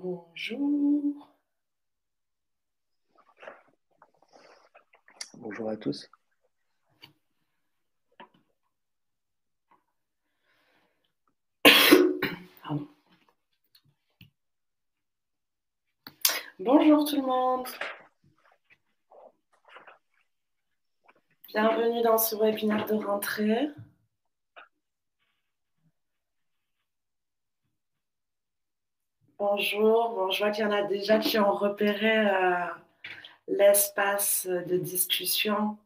Bonjour. Bonjour à tous. Pardon. Bonjour tout le monde. Bienvenue dans ce webinaire de rentrée. Bonjour. Bon, je vois qu'il y en a déjà qui ont repéré l'espace de discussion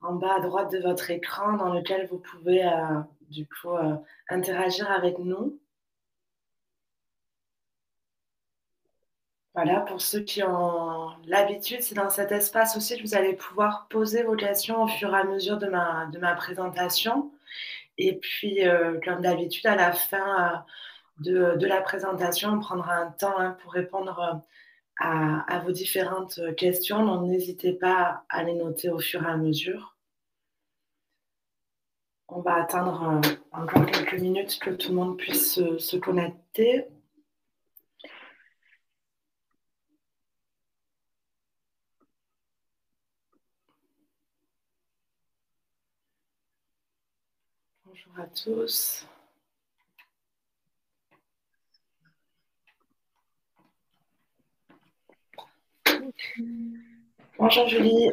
en bas à droite de votre écran dans lequel vous pouvez interagir avec nous. Voilà, pour ceux qui ont l'habitude, c'est dans cet espace aussi que vous allez pouvoir poser vos questions au fur et à mesure de ma présentation. Et puis, comme d'habitude, à la fin de la présentation, on prendra un temps pour répondre à vos différentes questions. Donc, n'hésitez pas à les noter au fur et à mesure. On va attendre encore quelques minutes que tout le monde puisse se connecter. Bonjour à tous. Bonjour Julie.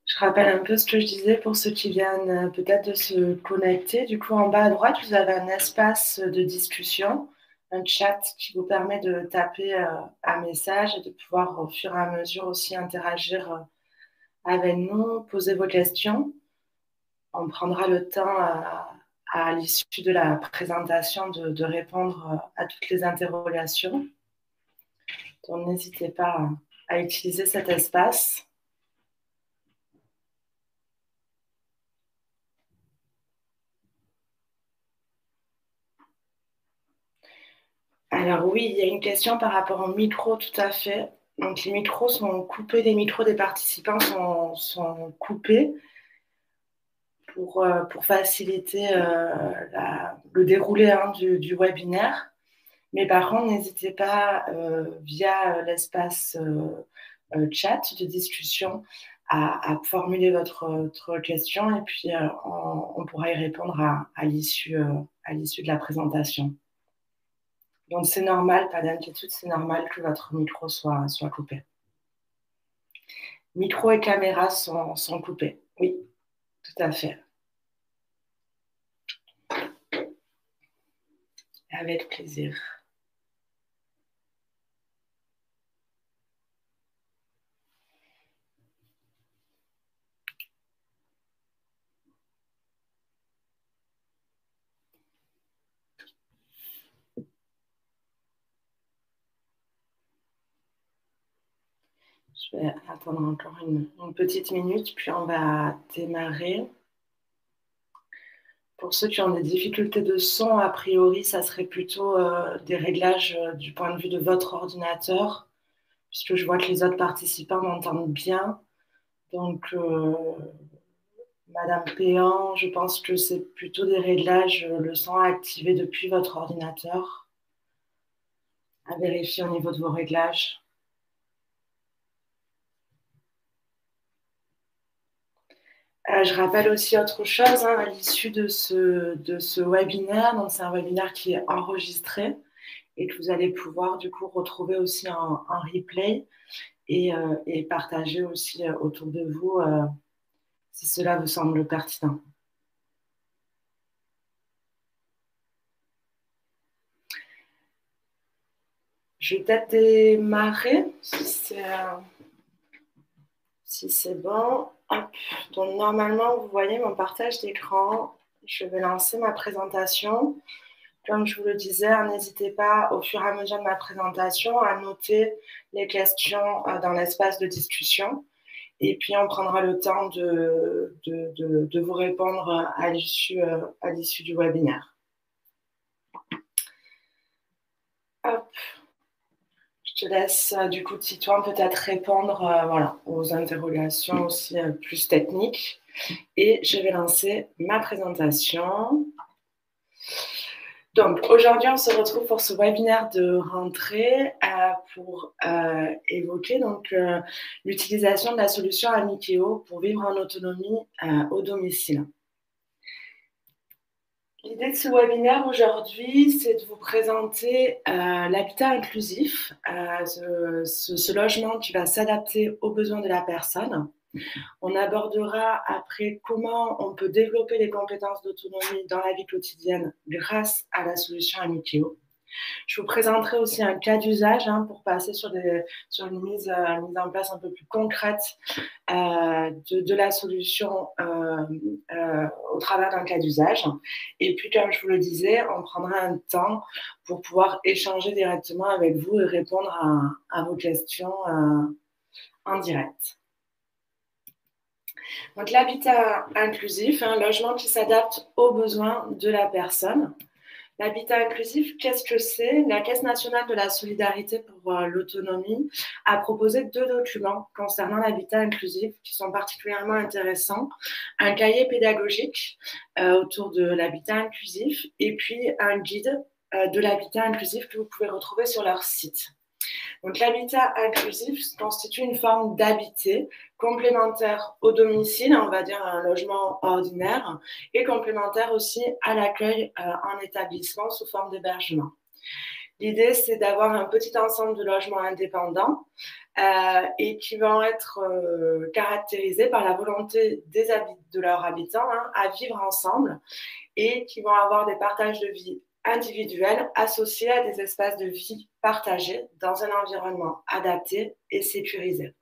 Je rappelle un peu ce que je disais pour ceux qui viennent peut-être de se connecter. Du coup, en bas à droite, vous avez un espace de discussion, un chat qui vous permet de taper un message et de pouvoir au fur et à mesure aussi interagir avec nous, poser vos questions. On prendra le temps à l'issue de la présentation de répondre à toutes les interrogations. Donc, n'hésitez pas à utiliser cet espace. Alors oui, il y a une question par rapport au micro, tout à fait. Donc les micros sont coupés, les micros des participants sont coupés pour faciliter le déroulé du webinaire. Mais par contre, n'hésitez pas via l'espace chat de discussion à formuler votre question et puis on pourra y répondre à l'issue de la présentation. Donc, c'est normal, pas d'inquiétude, c'est normal que votre micro soit coupé. Micro et caméra sont coupés. Oui, tout à fait. Avec plaisir. Je vais attendre encore une petite minute, puis on va démarrer. Pour ceux qui ont des difficultés de son, a priori, ça serait plutôt des réglages du point de vue de votre ordinateur, puisque je vois que les autres participants m'entendent bien. Donc, Madame Péan, je pense que c'est plutôt des réglages, le son à activer depuis votre ordinateur, à vérifier au niveau de vos réglages. Je rappelle aussi autre chose à l'issue de ce webinaire. Donc, c'est un webinaire qui est enregistré et que vous allez pouvoir du coup retrouver aussi en replay et partager aussi autour de vous si cela vous semble pertinent. Je vais peut-être démarrer si c'est bon. Hop. Donc, normalement, vous voyez mon partage d'écran. Je vais lancer ma présentation. Comme je vous le disais, n'hésitez pas au fur et à mesure de ma présentation à noter les questions dans l'espace de discussion. Et puis, on prendra le temps de vous répondre à l'issue du webinaire. Hop. Je te laisse, du coup, Titouan, peut-être répondre voilà, aux interrogations aussi plus techniques. Et je vais lancer ma présentation. Donc, aujourd'hui, on se retrouve pour ce webinaire de rentrée pour évoquer l'utilisation de la solution Amikeo pour vivre en autonomie au domicile. L'idée de ce webinaire aujourd'hui, c'est de vous présenter l'habitat inclusif, ce logement qui va s'adapter aux besoins de la personne. On abordera après comment on peut développer les compétences d'autonomie dans la vie quotidienne grâce à la solution Amikeo. Je vous présenterai aussi un cas d'usage pour passer sur une mise en place un peu plus concrète de la solution au travers d'un cas d'usage. Et puis, comme je vous le disais, on prendra un temps pour pouvoir échanger directement avec vous et répondre à vos questions en direct. Donc, l'habitat inclusif, un logement qui s'adapte aux besoins de la personne. L'habitat inclusif, qu'est-ce que c'est? La Caisse nationale de la solidarité pour l'autonomie a proposé 2 documents concernant l'habitat inclusif qui sont particulièrement intéressants. Un cahier pédagogique autour de l'habitat inclusif et puis un guide de l'habitat inclusif que vous pouvez retrouver sur leur site. Donc, l'habitat inclusif constitue une forme d'habiter complémentaire au domicile, on va dire un logement ordinaire, et complémentaire aussi à l'accueil en établissement sous forme d'hébergement. L'idée, c'est d'avoir un petit ensemble de logements indépendants et qui vont être caractérisés par la volonté de leurs habitants à vivre ensemble et qui vont avoir des partages de vie individuels associés à des espaces de vie partagés dans un environnement adapté et sécurisé.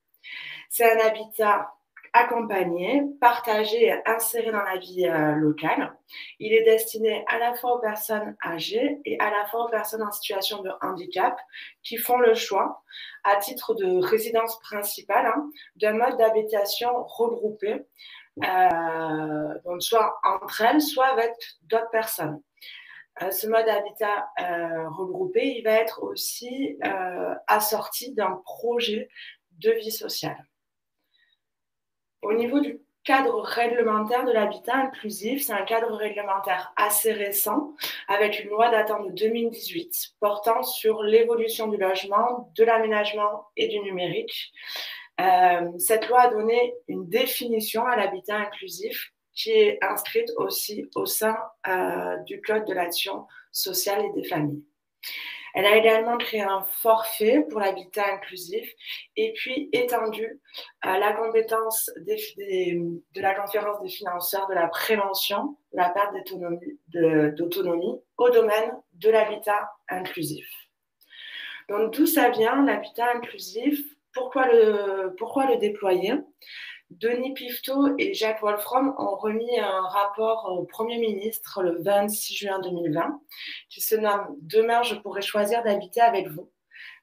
C'est un habitat accompagné, partagé et inséré dans la vie locale. Il est destiné à la fois aux personnes âgées et à la fois aux personnes en situation de handicap qui font le choix, à titre de résidence principale, d'un mode d'habitation regroupé, donc soit entre elles, soit avec d'autres personnes. Ce mode d'habitat regroupé, il va être aussi assorti d'un projet de vie sociale. Au niveau du cadre réglementaire de l'habitat inclusif, c'est un cadre réglementaire assez récent avec une loi datant de 2018 portant sur l'évolution du logement, de l'aménagement et du numérique. Cette loi a donné une définition à l'habitat inclusif qui est inscrite aussi au sein du Code de l'action sociale et des familles. Elle a également créé un forfait pour l'habitat inclusif et puis étendu la compétence de la conférence des financeurs de la prévention de la perte d'autonomie au domaine de l'habitat inclusif. Donc d'où ça vient l'habitat inclusif? Pourquoi le déployer? Denis Pifto et Jacques Wolfrom ont remis un rapport au Premier ministre le 26 juin 2020 qui se nomme « Demain, je pourrai choisir d'habiter avec vous »,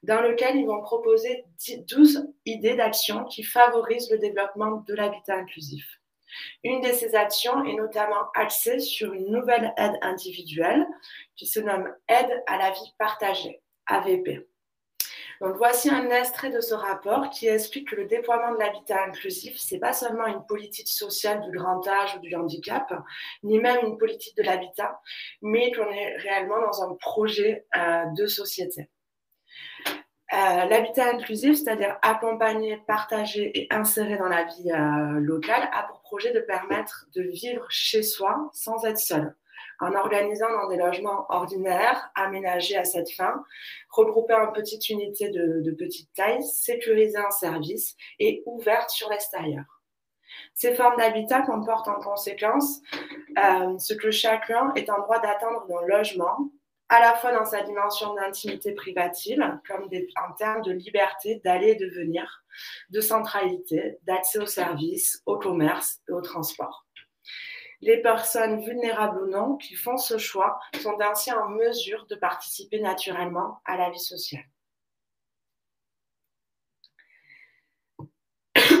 dans lequel ils vont proposer 12 idées d'action qui favorisent le développement de l'habitat inclusif. Une de ces actions est notamment axée sur une nouvelle aide individuelle qui se nomme « Aide à la vie partagée », AVP. Donc, voici un extrait de ce rapport qui explique que le déploiement de l'habitat inclusif, ce n'est pas seulement une politique sociale du grand âge ou du handicap, ni même une politique de l'habitat, mais qu'on est réellement dans un projet de société. L'habitat inclusif, c'est-à-dire accompagné, partagé et inséré dans la vie locale, a pour projet de permettre de vivre chez soi sans être seul, en organisant dans des logements ordinaires, aménagés à cette fin, regroupés en petites unités de petite taille, sécurisés en service et ouvertes sur l'extérieur. Ces formes d'habitat comportent en conséquence ce que chacun est en droit d'attendre d'un logement, à la fois dans sa dimension d'intimité privative, comme en termes de liberté d'aller et de venir, de centralité, d'accès aux services, au commerce et au transport. Les personnes vulnérables ou non qui font ce choix sont ainsi en mesure de participer naturellement à la vie sociale.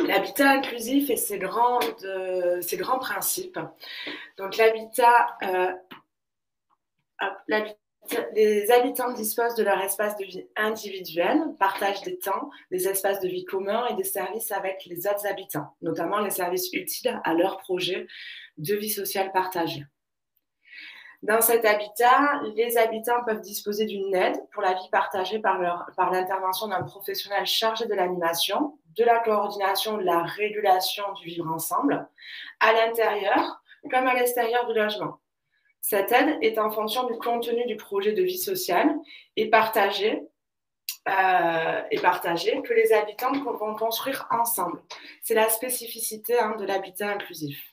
L'habitat inclusif et ses grands principes. Donc l'habitat, les habitants disposent de leur espace de vie individuel, partagent des temps, des espaces de vie communs et des services avec les autres habitants, notamment les services utiles à leur projet de vie sociale partagée. Dans cet habitat, les habitants peuvent disposer d'une aide pour la vie partagée par l'intervention d'un professionnel chargé de l'animation, de la coordination, de la régulation du vivre ensemble, à l'intérieur comme à l'extérieur du logement. Cette aide est en fonction du contenu du projet de vie sociale et partagée que les habitants vont construire ensemble. C'est la spécificité de l'habitat inclusif.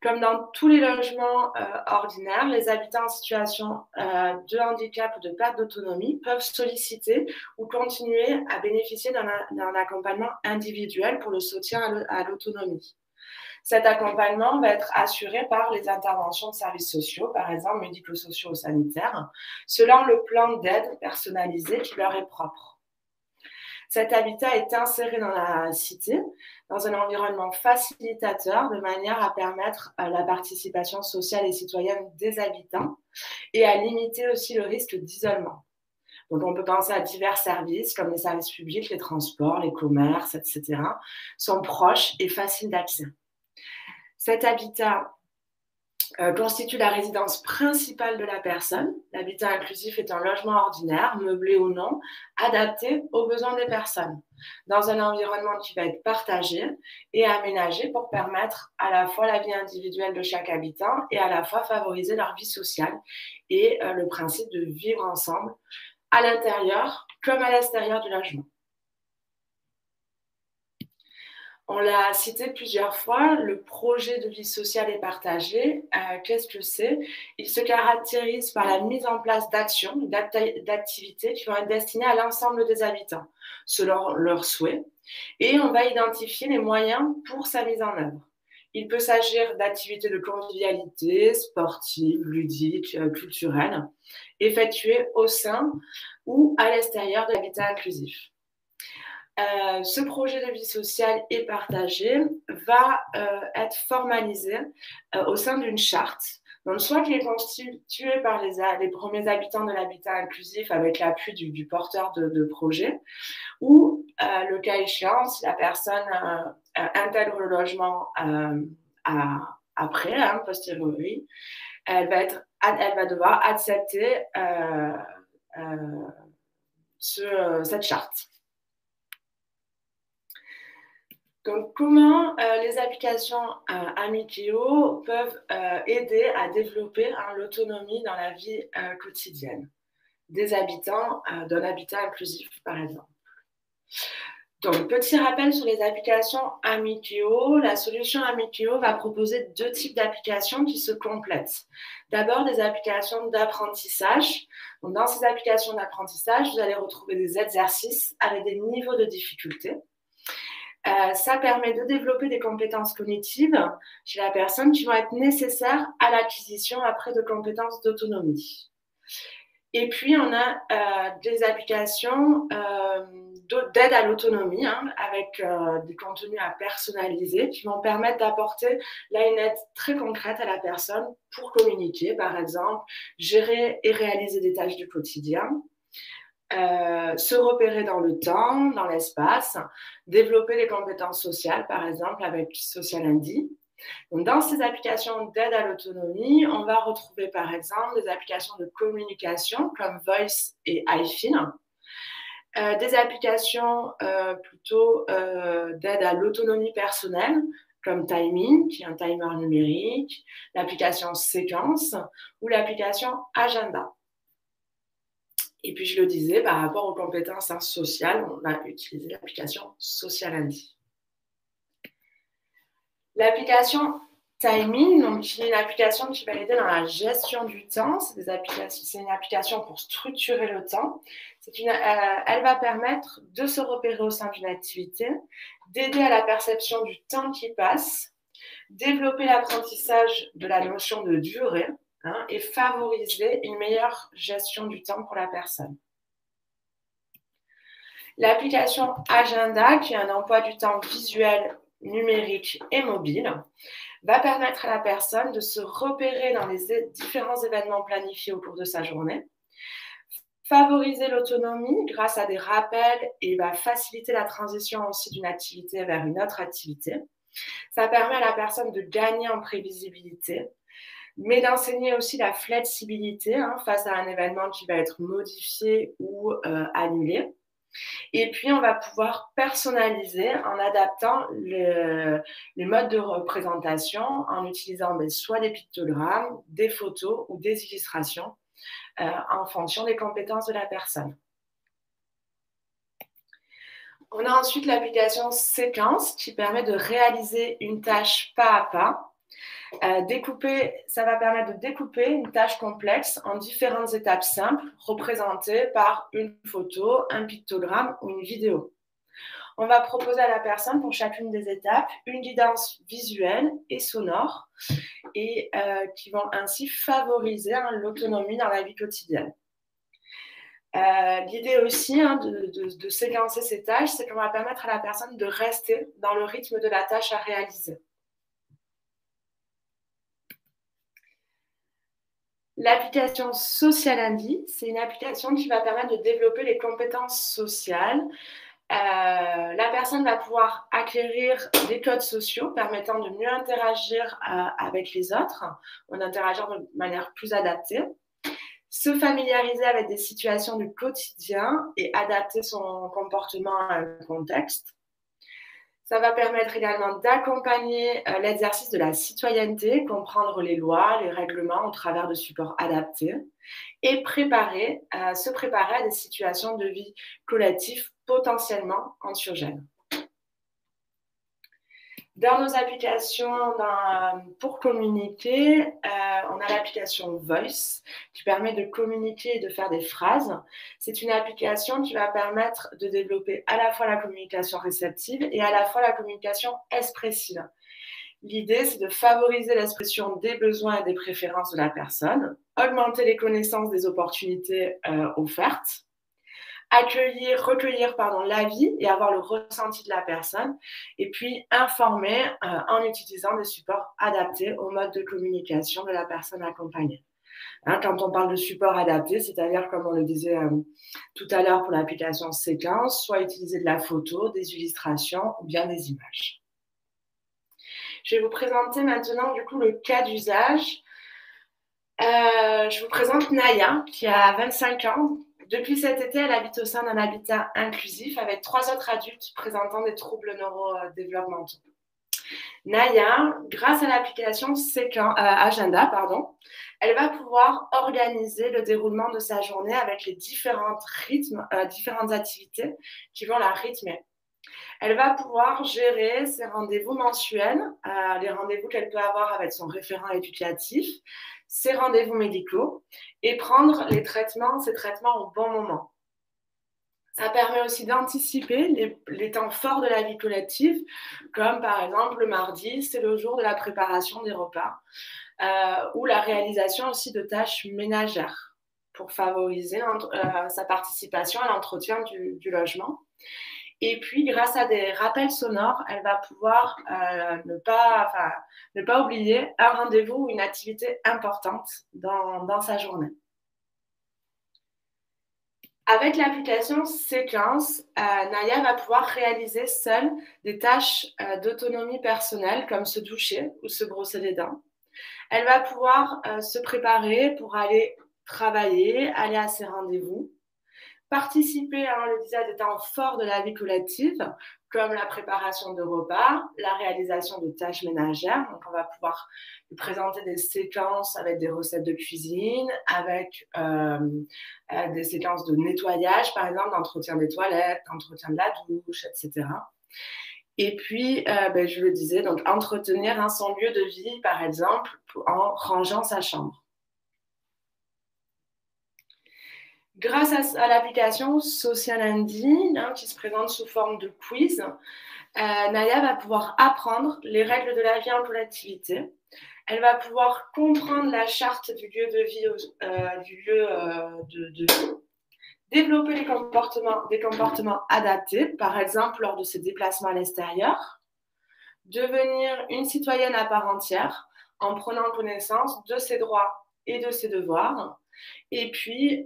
Comme dans tous les logements ordinaires, les habitants en situation de handicap ou de perte d'autonomie peuvent solliciter ou continuer à bénéficier d'un accompagnement individuel pour le soutien à l'autonomie. Cet accompagnement va être assuré par les interventions de services sociaux, par exemple médico-sociaux ou sanitaires, selon le plan d'aide personnalisé qui leur est propre. Cet habitat est inséré dans la cité, dans un environnement facilitateur, de manière à permettre la participation sociale et citoyenne des habitants et à limiter aussi le risque d'isolement. Donc, on peut penser à divers services, comme les services publics, les transports, les commerces, etc., sont proches et faciles d'accès. Cet habitat constitue la résidence principale de la personne. L'habitat inclusif est un logement ordinaire, meublé ou non, adapté aux besoins des personnes, dans un environnement qui va être partagé et aménagé pour permettre à la fois la vie individuelle de chaque habitant et à la fois favoriser leur vie sociale et le principe de vivre ensemble à l'intérieur comme à l'extérieur du logement. On l'a cité plusieurs fois, le projet de vie sociale et partagée, qu'est-ce que c'est? Il se caractérise par la mise en place d'actions, d'activités qui vont être destinées à l'ensemble des habitants, selon leurs souhaits, et on va identifier les moyens pour sa mise en œuvre. Il peut s'agir d'activités de convivialité, sportives, ludiques, culturelles, effectuées au sein ou à l'extérieur de l'habitat inclusif. Ce projet de vie sociale et partagé va être formalisé au sein d'une charte, donc soit qui est constituée par les premiers habitants de l'habitat inclusif avec l'appui du porteur de projet, ou le cas échéant, si la personne intègre le logement après, posteriori, elle va devoir accepter cette charte. Donc, comment les applications Amikeo peuvent aider à développer l'autonomie dans la vie quotidienne des habitants d'un habitat inclusif, par exemple. Donc, petit rappel sur les applications Amikeo. La solution Amikeo va proposer deux types d'applications qui se complètent. D'abord, des applications d'apprentissage. Donc, dans ces applications d'apprentissage, vous allez retrouver des exercices avec des niveaux de difficulté. Ça permet de développer des compétences cognitives chez la personne qui vont être nécessaires à l'acquisition après de compétences d'autonomie. Et puis, on a des applications d'aide à l'autonomie avec des contenus à personnaliser qui vont permettre d'apporter là une aide très concrète à la personne pour communiquer, par exemple, gérer et réaliser des tâches du quotidien. Se repérer dans le temps, dans l'espace, développer les compétences sociales, par exemple avec Social Handy. Donc, dans ces applications d'aide à l'autonomie, on va retrouver par exemple des applications de communication comme Voice et iFeel, des applications plutôt d'aide à l'autonomie personnelle comme Timing, qui est un timer numérique, l'application Séquence ou l'application Agenda. Et puis, je le disais, par rapport aux compétences sociales, on va utiliser l'application Social Handy. L'application Timing, donc, qui est une application qui va aider dans la gestion du temps. C'est une application pour structurer le temps. Elle va permettre de se repérer au sein d'une activité, d'aider à la perception du temps qui passe, développer l'apprentissage de la notion de durée, et favoriser une meilleure gestion du temps pour la personne. L'application Agenda, qui est un emploi du temps visuel, numérique et mobile, va permettre à la personne de se repérer dans les différents événements planifiés au cours de sa journée, favoriser l'autonomie grâce à des rappels et va faciliter la transition aussi d'une activité vers une autre activité. Ça permet à la personne de gagner en prévisibilité, mais d'enseigner aussi la flexibilité face à un événement qui va être modifié ou annulé. Et puis, on va pouvoir personnaliser en adaptant les modes de représentation en utilisant soit des pictogrammes, des photos ou des illustrations en fonction des compétences de la personne. On a ensuite l'application Séquence qui permet de réaliser une tâche pas à pas. Ça va permettre de découper une tâche complexe en différentes étapes simples représentées par une photo, un pictogramme ou une vidéo. On va proposer à la personne pour chacune des étapes une guidance visuelle et sonore et qui vont ainsi favoriser l'autonomie dans la vie quotidienne. L'idée aussi de séquencer ces tâches, c'est qu'on va permettre à la personne de rester dans le rythme de la tâche à réaliser. L'application Socialandi, c'est une application qui va permettre de développer les compétences sociales. La personne va pouvoir acquérir des codes sociaux permettant de mieux interagir avec les autres, ou d'interagir de manière plus adaptée, se familiariser avec des situations du quotidien et adapter son comportement à un contexte. Ça va permettre également d'accompagner l'exercice de la citoyenneté, comprendre les lois, les règlements au travers de supports adaptés et se préparer à des situations de vie collective potentiellement anxiogènes. Dans nos applications pour communiquer, on a l'application Voice qui permet de communiquer et de faire des phrases. C'est une application qui va permettre de développer à la fois la communication réceptive et à la fois la communication expressive. L'idée, c'est de favoriser l'expression des besoins et des préférences de la personne, augmenter les connaissances des opportunités offertes, recueillir l'avis et avoir le ressenti de la personne, et puis informer en utilisant des supports adaptés au mode de communication de la personne accompagnée. Quand on parle de support adapté, c'est-à-dire, comme on le disait tout à l'heure pour l'application Séquence, soit utiliser de la photo, des illustrations ou bien des images. Je vais vous présenter maintenant du coup le cas d'usage. Je vous présente Naya, qui a 25 ans. Depuis cet été, elle habite au sein d'un habitat inclusif avec 3 autres adultes présentant des troubles neurodéveloppementaux. Naya, grâce à l'application Agenda, elle va pouvoir organiser le déroulement de sa journée avec les différentes activités qui vont la rythmer. Elle va pouvoir gérer ses rendez-vous mensuels, les rendez-vous qu'elle peut avoir avec son référent éducatif, ses rendez-vous médicaux et prendre ces traitements au bon moment. Ça permet aussi d'anticiper les temps forts de la vie collective, comme par exemple le mardi, c'est le jour de la préparation des repas, ou la réalisation aussi de tâches ménagères pour favoriser sa participation à l'entretien du logement. Et puis, grâce à des rappels sonores, elle va pouvoir ne pas oublier un rendez-vous ou une activité importante dans sa journée. Avec l'application Séquence, Naya va pouvoir réaliser seule des tâches d'autonomie personnelle comme se doucher ou se brosser les dents. Elle va pouvoir se préparer pour aller travailler, aller à ses rendez-vous, participer, on le disait, à des temps forts de la vie collective, comme la préparation de repas, la réalisation de tâches ménagères. Donc, on va pouvoir lui présenter des séquences avec des recettes de cuisine, avec des séquences de nettoyage, par exemple, d'entretien des toilettes, d'entretien de la douche, etc. Et puis, je le disais, donc entretenir son lieu de vie, par exemple, en rangeant sa chambre. Grâce à l'application Socialandi, qui se présente sous forme de quiz, Naya va pouvoir apprendre les règles de la vie en collectivité. Elle va pouvoir comprendre la charte du lieu de vie, de vie, Développer des comportements adaptés, par exemple lors de ses déplacements à l'extérieur. Devenir une citoyenne à part entière en prenant connaissance de ses droits et de ses devoirs. Et puis,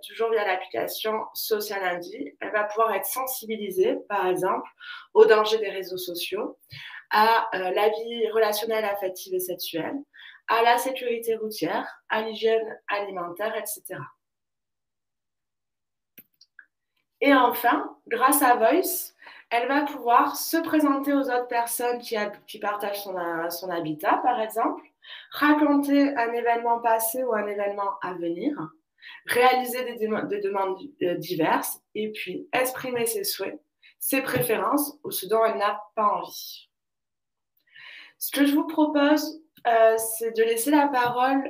toujours via l'application Social Lundi, elle va pouvoir être sensibilisée, par exemple, aux dangers des réseaux sociaux, à la vie relationnelle, affective et sexuelle, à la sécurité routière, à l'hygiène alimentaire, etc. Et enfin, grâce à Voice, elle va pouvoir se présenter aux autres personnes qui partagent son habitat, par exemple, raconter un événement passé ou un événement à venir, réaliser des demandes diverses et puis exprimer ses souhaits, ses préférences ou ce dont elle n'a pas envie. Ce que je vous propose, c'est de laisser la parole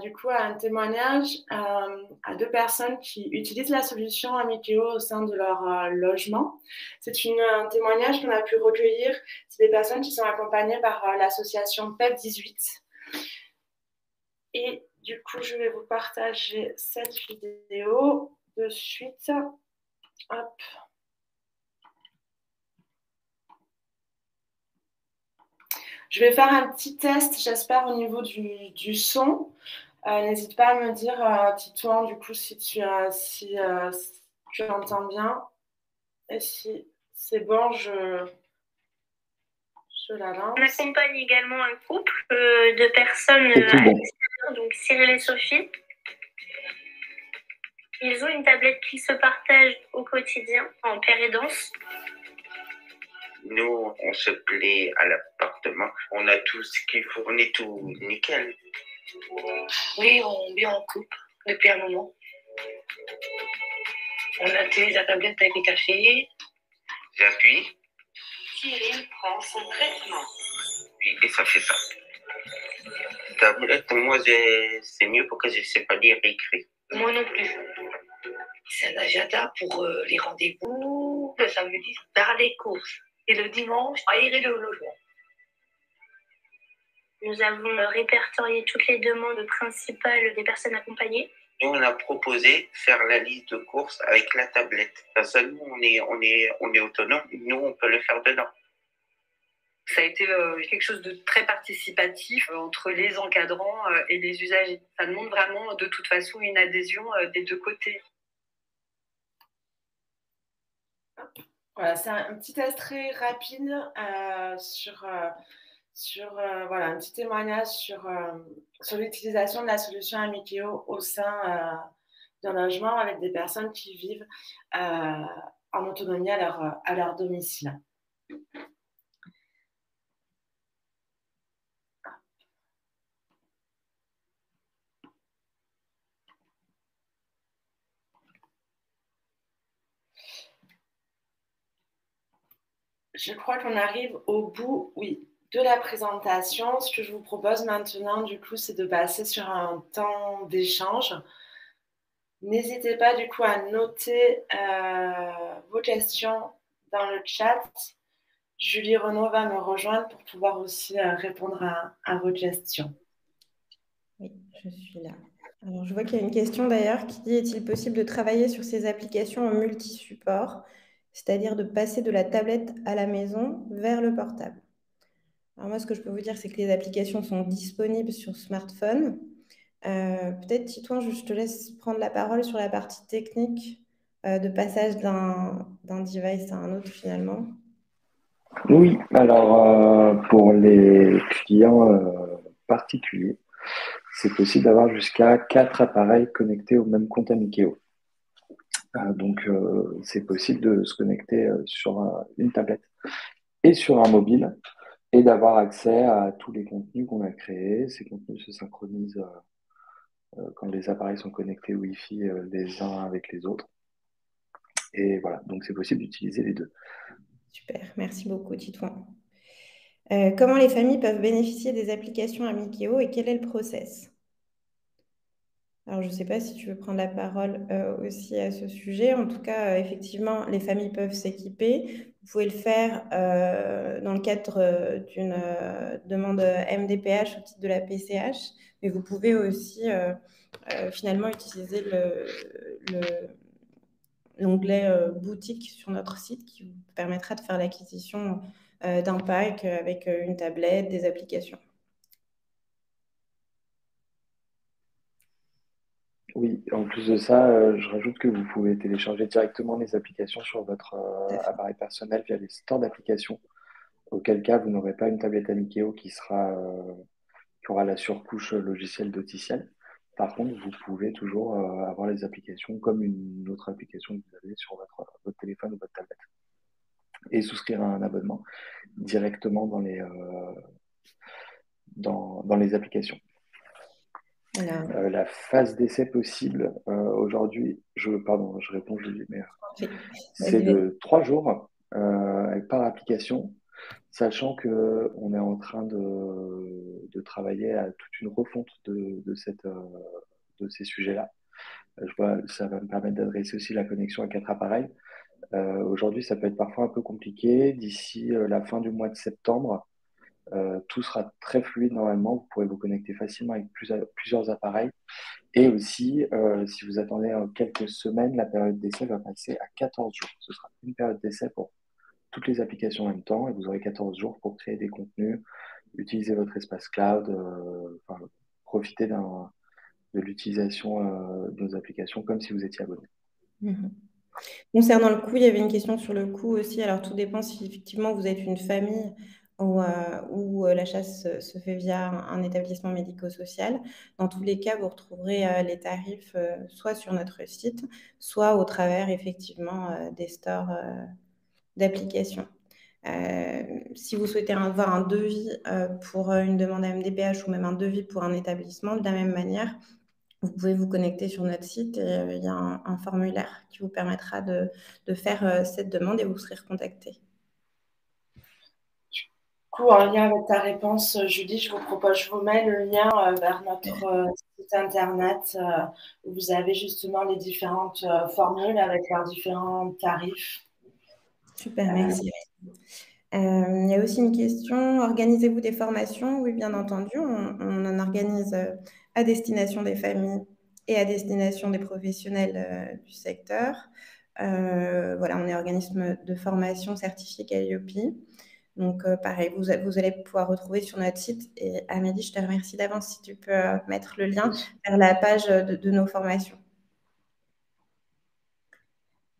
du coup à un témoignage à deux personnes qui utilisent la solution Amikeo au sein de leur logement. C'est un témoignage qu'on a pu recueillir. C'est des personnes qui sont accompagnées par l'association PEP 18. Et du coup, je vais vous partager cette vidéo de suite. Hop. Je vais faire un petit test, j'espère, au niveau du son. N'hésite pas à me dire, Titouan, du coup, si tu entends bien. Et si c'est bon, je la lance. On accompagne également un couple de personnes à l'extérieur, donc Cyril et Sophie. Ils ont une tablette qui se partage au quotidien en père et danse. Nous, on se plaît à l'appartement. On a tout ce qu'il faut. On est tout nickel. Oui, on vit en couple depuis un moment. On utilise la tablette avec les cafés. J'appuie. Cyril prend son traitement. Et ça fait ça. Tablette, moi, c'est mieux parce que je ne sais pas lire et écrire. Moi non plus. C'est un agenda pour les rendez-vous, le samedi, faire les courses. Et le dimanche, aérer le logement. Nous avons répertorié toutes les demandes principales des personnes accompagnées. Nous, on a proposé faire la liste de courses avec la tablette. Parce que nous, on est autonome. Nous, on peut le faire dedans. Ça a été quelque chose de très participatif entre les encadrants et les usagers. Ça demande vraiment de toute façon une adhésion des deux côtés. Voilà, c'est un petit test très rapide voilà, un petit témoignage sur l'utilisation de la solution Amikeo au sein d'un logement avec des personnes qui vivent en autonomie à leur domicile. Je crois qu'on arrive au bout, oui, de la présentation. Ce que je vous propose maintenant, du coup, c'est de passer sur un temps d'échange. N'hésitez pas, du coup, à noter vos questions dans le chat. Julie Renaud va me rejoindre pour pouvoir aussi répondre à vos questions. Oui, je suis là. Alors, je vois qu'il y a une question d'ailleurs qui dit: est-il possible de travailler sur ces applications en multi-support, c'est-à-dire de passer de la tablette à la maison vers le portable? Alors moi, ce que je peux vous dire, c'est que les applications sont disponibles sur smartphone. Peut-être, Titouan, je te laisse prendre la parole sur la partie technique de passage d'un device à un autre finalement. Oui, alors pour les clients particuliers, c'est possible d'avoir jusqu'à 4 appareils connectés au même compte Amikeo. Donc c'est possible de se connecter sur une tablette et sur un mobile et d'avoir accès à tous les contenus qu'on a créés. Ces contenus se synchronisent quand les appareils sont connectés Wi-Fi les uns avec les autres. Et voilà, donc c'est possible d'utiliser les deux. Super, merci beaucoup, Titouan. Comment les familles peuvent bénéficier des applications Amikeo et quel est le process? Alors, je ne sais pas si tu veux prendre la parole aussi à ce sujet. En tout cas, effectivement, les familles peuvent s'équiper. Vous pouvez le faire dans le cadre d'une demande MDPH au titre de la PCH, mais vous pouvez aussi finalement utiliser l'onglet boutique sur notre site qui vous permettra de faire l'acquisition d'un pack avec une tablette, des applications. Oui, en plus de ça, je rajoute que vous pouvez télécharger directement les applications sur votre appareil personnel via les stores d'applications, auquel cas vous n'aurez pas une tablette Amikeo qui aura la surcouche logicielle d'Oticiel. Par contre, vous pouvez toujours avoir les applications comme une autre application que vous avez sur votre téléphone ou votre tablette et souscrire à un abonnement directement dans les applications. La phase d'essai possible, aujourd'hui, je réponds, Julie, mais c'est de 3 jours par application, sachant qu'on est en train de travailler à toute une refonte de ces sujets-là. Ça va me permettre d'adresser aussi la connexion à 4 appareils. Aujourd'hui, ça peut être parfois un peu compliqué. D'ici la fin du mois de septembre, tout sera très fluide normalement. Vous pourrez vous connecter facilement avec plusieurs appareils. Et aussi, si vous attendez quelques semaines, la période d'essai va passer à 14 jours. Ce sera une période d'essai pour toutes les applications en même temps et vous aurez 14 jours pour créer des contenus, utiliser votre espace cloud, profiter de l'utilisation de nos applications comme si vous étiez abonné. Concernant le coût, il y avait une question sur le coût aussi. Alors, tout dépend si effectivement vous êtes une famille où l'achat se fait via un établissement médico-social. Dans tous les cas, vous retrouverez les tarifs soit sur notre site, soit au travers effectivement des stores d'applications. Si vous souhaitez avoir un devis pour une demande à MDPH ou même un devis pour un établissement, de la même manière, vous pouvez vous connecter sur notre site et il y a un formulaire qui vous permettra de faire cette demande et vous serez recontacté. Du coup, en lien avec ta réponse, Julie, je vous mets le lien vers notre site internet où vous avez justement les différentes formules avec leurs différents tarifs. Super, merci. Il y a aussi une question, organisez-vous des formations? Oui, bien entendu, on en organise à destination des familles et à destination des professionnels du secteur. Voilà, on est organisme de formation certifié Calliope. Donc, pareil, vous allez pouvoir retrouver sur notre site. Et Amélie, je te remercie d'avance si tu peux mettre le lien vers la page de nos formations.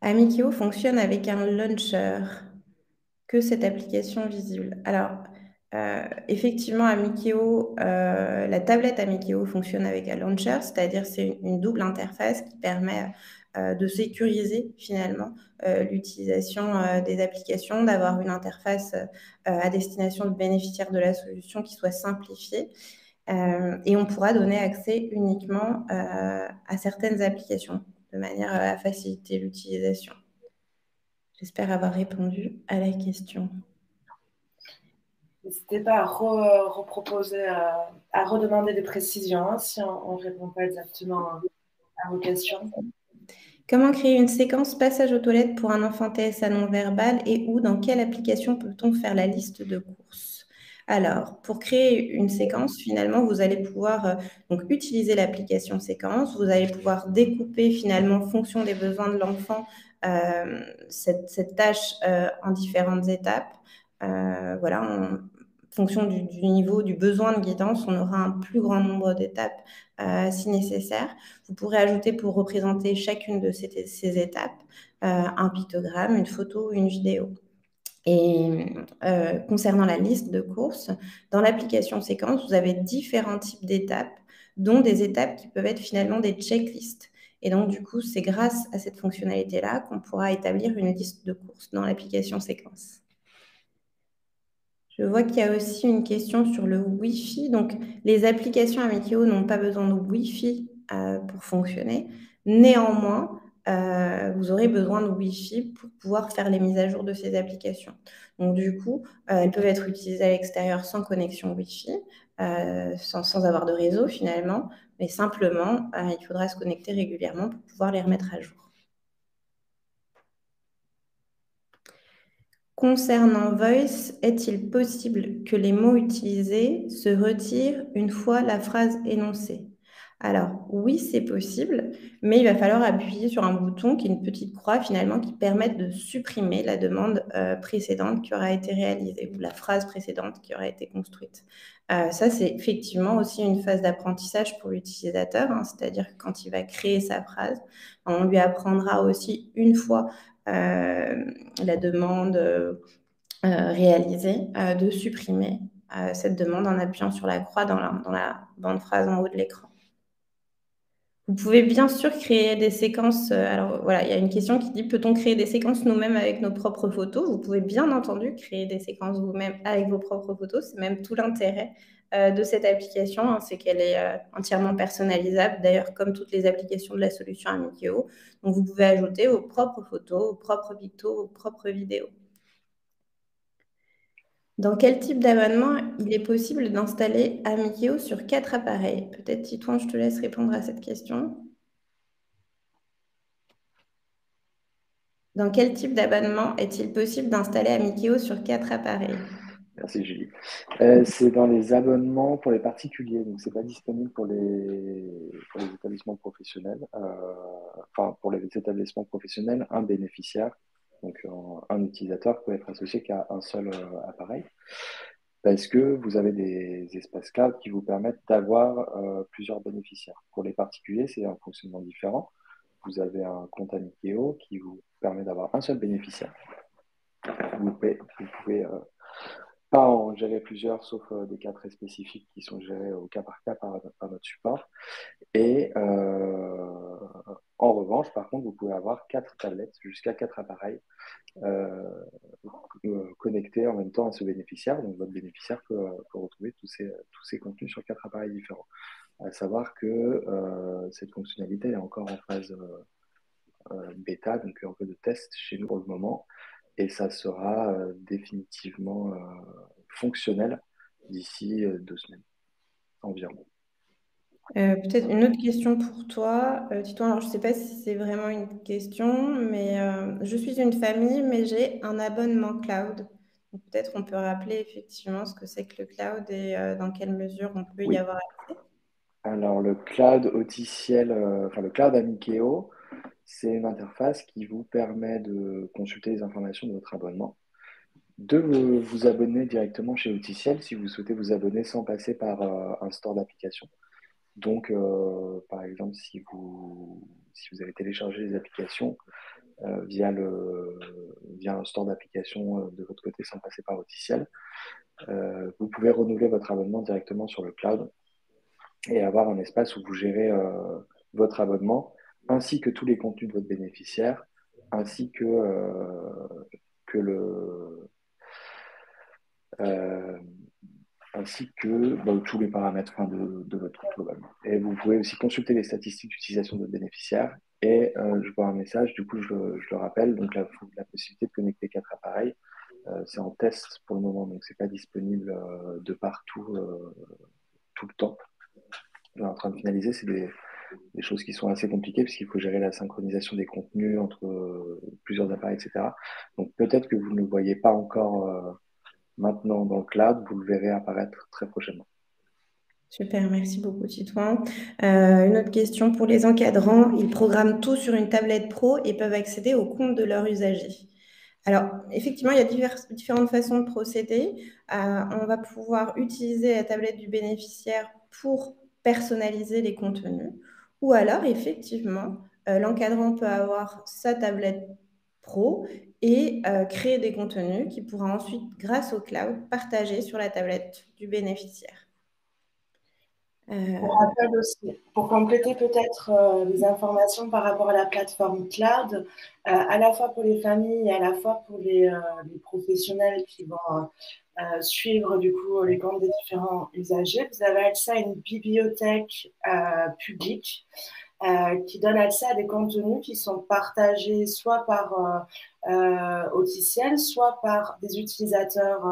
Amikeo fonctionne avec un launcher. Que cette application visible. Alors, effectivement, Amikeo, la tablette Amikeo fonctionne avec un launcher, c'est-à-dire c'est une double interface qui permet de sécuriser finalement l'utilisation des applications, d'avoir une interface à destination du bénéficiaire de la solution qui soit simplifiée. Et on pourra donner accès uniquement à certaines applications de manière à faciliter l'utilisation. J'espère avoir répondu à la question. N'hésitez pas à reproposer, à redemander des précisions si on ne répond pas exactement à vos questions. Comment créer une séquence passage aux toilettes pour un enfant TSA non-verbal et où, dans quelle application peut-on faire la liste de courses? Alors, pour créer une séquence, finalement, vous allez pouvoir donc utiliser l'application séquence. Vous allez pouvoir découper finalement en fonction des besoins de l'enfant cette tâche en différentes étapes. Voilà, en fonction du niveau, du besoin de guidance, on aura un plus grand nombre d'étapes si nécessaire. Vous pourrez ajouter pour représenter chacune de ces étapes un pictogramme, une photo ou une vidéo. Et concernant la liste de courses, dans l'application séquence, vous avez différents types d'étapes, dont des étapes qui peuvent être finalement des checklists. Et donc, du coup, c'est grâce à cette fonctionnalité-là qu'on pourra établir une liste de courses dans l'application séquence. Je vois qu'il y a aussi une question sur le Wi-Fi. Donc, les applications Amikeo n'ont pas besoin de Wi-Fi pour fonctionner. Néanmoins, vous aurez besoin de Wi-Fi pour pouvoir faire les mises à jour de ces applications. Donc, du coup, elles peuvent être utilisées à l'extérieur sans connexion Wi-Fi. sans avoir de réseau finalement, mais simplement, il faudra se connecter régulièrement pour pouvoir les remettre à jour. Concernant Voice, est-il possible que les mots utilisés se retirent une fois la phrase énoncée? Alors, oui, c'est possible, mais il va falloir appuyer sur un bouton qui est une petite croix finalement qui permet de supprimer la demande précédente qui aura été réalisée ou la phrase précédente qui aura été construite. Ça, c'est effectivement aussi une phase d'apprentissage pour l'utilisateur, hein, c'est-à-dire que quand il va créer sa phrase, on lui apprendra aussi une fois la demande réalisée de supprimer cette demande en appuyant sur la croix dans la bande phrase en haut de l'écran. Vous pouvez bien sûr créer des séquences. Alors voilà, il y a une question qui dit peut-on créer des séquences nous-mêmes avec nos propres photos? Vous pouvez bien entendu créer des séquences vous-même avec vos propres photos. C'est même tout l'intérêt de cette application, hein, c'est qu'elle est entièrement personnalisable, d'ailleurs comme toutes les applications de la solution Amikeo. Donc vous pouvez ajouter vos propres photos, vos propres pictos, vos propres vidéos. Dans quel type d'abonnement il est possible d'installer Amikeo sur 4 appareils? Peut-être Titouan, je te laisse répondre à cette question. Dans quel type d'abonnement est-il possible d'installer Amikeo sur 4 appareils? Merci Julie. C'est dans les abonnements pour les particuliers, donc c'est pas disponible pour les établissements professionnels. Enfin, pour les établissements professionnels, un bénéficiaire, donc un utilisateur peut être associé qu'à un seul appareil, parce que vous avez des espaces cloud qui vous permettent d'avoir plusieurs bénéficiaires. Pour les particuliers, c'est un fonctionnement différent. Vous avez un compte Amikeo qui vous permet d'avoir un seul bénéficiaire. Vous pouvez pas en gérer plusieurs, sauf des cas très spécifiques qui sont gérés au cas par cas par notre support. Et en revanche, par contre, vous pouvez avoir 4 tablettes, jusqu'à 4 appareils connectés en même temps à ce bénéficiaire. Donc votre bénéficiaire peut retrouver tous ces contenus sur 4 appareils différents. À savoir que cette fonctionnalité est encore en phase bêta, donc un peu de test chez nous pour le moment. Et ça sera définitivement fonctionnel d'ici 2 semaines environ. Peut-être une autre question pour toi, Titouan. Alors, je ne sais pas si c'est vraiment une question, mais je suis une famille, mais j'ai un abonnement cloud. Donc, peut-être on peut rappeler effectivement ce que c'est que le cloud et dans quelle mesure on peut y avoir accès. Alors, le cloud officiel, le cloud Amikeo, c'est une interface qui vous permet de consulter les informations de votre abonnement, de vous abonner directement chez Officiel si vous souhaitez vous abonner sans passer par un store d'applications. Donc, par exemple, si vous avez téléchargé les applications via un store d'applications de votre côté sans passer par Officiel, vous pouvez renouveler votre abonnement directement sur le cloud et avoir un espace où vous gérez votre abonnement ainsi que tous les contenus de votre bénéficiaire, ainsi que tous les paramètres de votre compte globalement. Et vous pouvez aussi consulter les statistiques d'utilisation de votre bénéficiaire. Et je vois un message, du coup je le rappelle, donc la possibilité de connecter 4 appareils, c'est en test pour le moment, donc c'est pas disponible de partout tout le temps. On est en train de finaliser, c'est des choses qui sont assez compliquées puisqu'il faut gérer la synchronisation des contenus entre plusieurs appareils, etc. Donc peut-être que vous ne le voyez pas encore maintenant dans le cloud, vous le verrez apparaître très prochainement. Super, merci beaucoup Titouan. Une autre question pour les encadrants. Ils programment tout sur une tablette pro et peuvent accéder au compte de leurs usagers. Alors, effectivement, il y a différentes façons de procéder. On va pouvoir utiliser la tablette du bénéficiaire pour personnaliser les contenus. Ou alors, effectivement, l'encadrant peut avoir sa tablette pro et créer des contenus qu'il pourra ensuite, grâce au cloud, partager sur la tablette du bénéficiaire. Pour rappel aussi, pour compléter peut-être les informations par rapport à la plateforme cloud, à la fois pour les familles et à la fois pour les professionnels qui vont suivre du coup les comptes des différents usagers, vous avez accès à une bibliothèque publique qui donne accès à des contenus qui sont partagés soit par Officiel, soit par des utilisateurs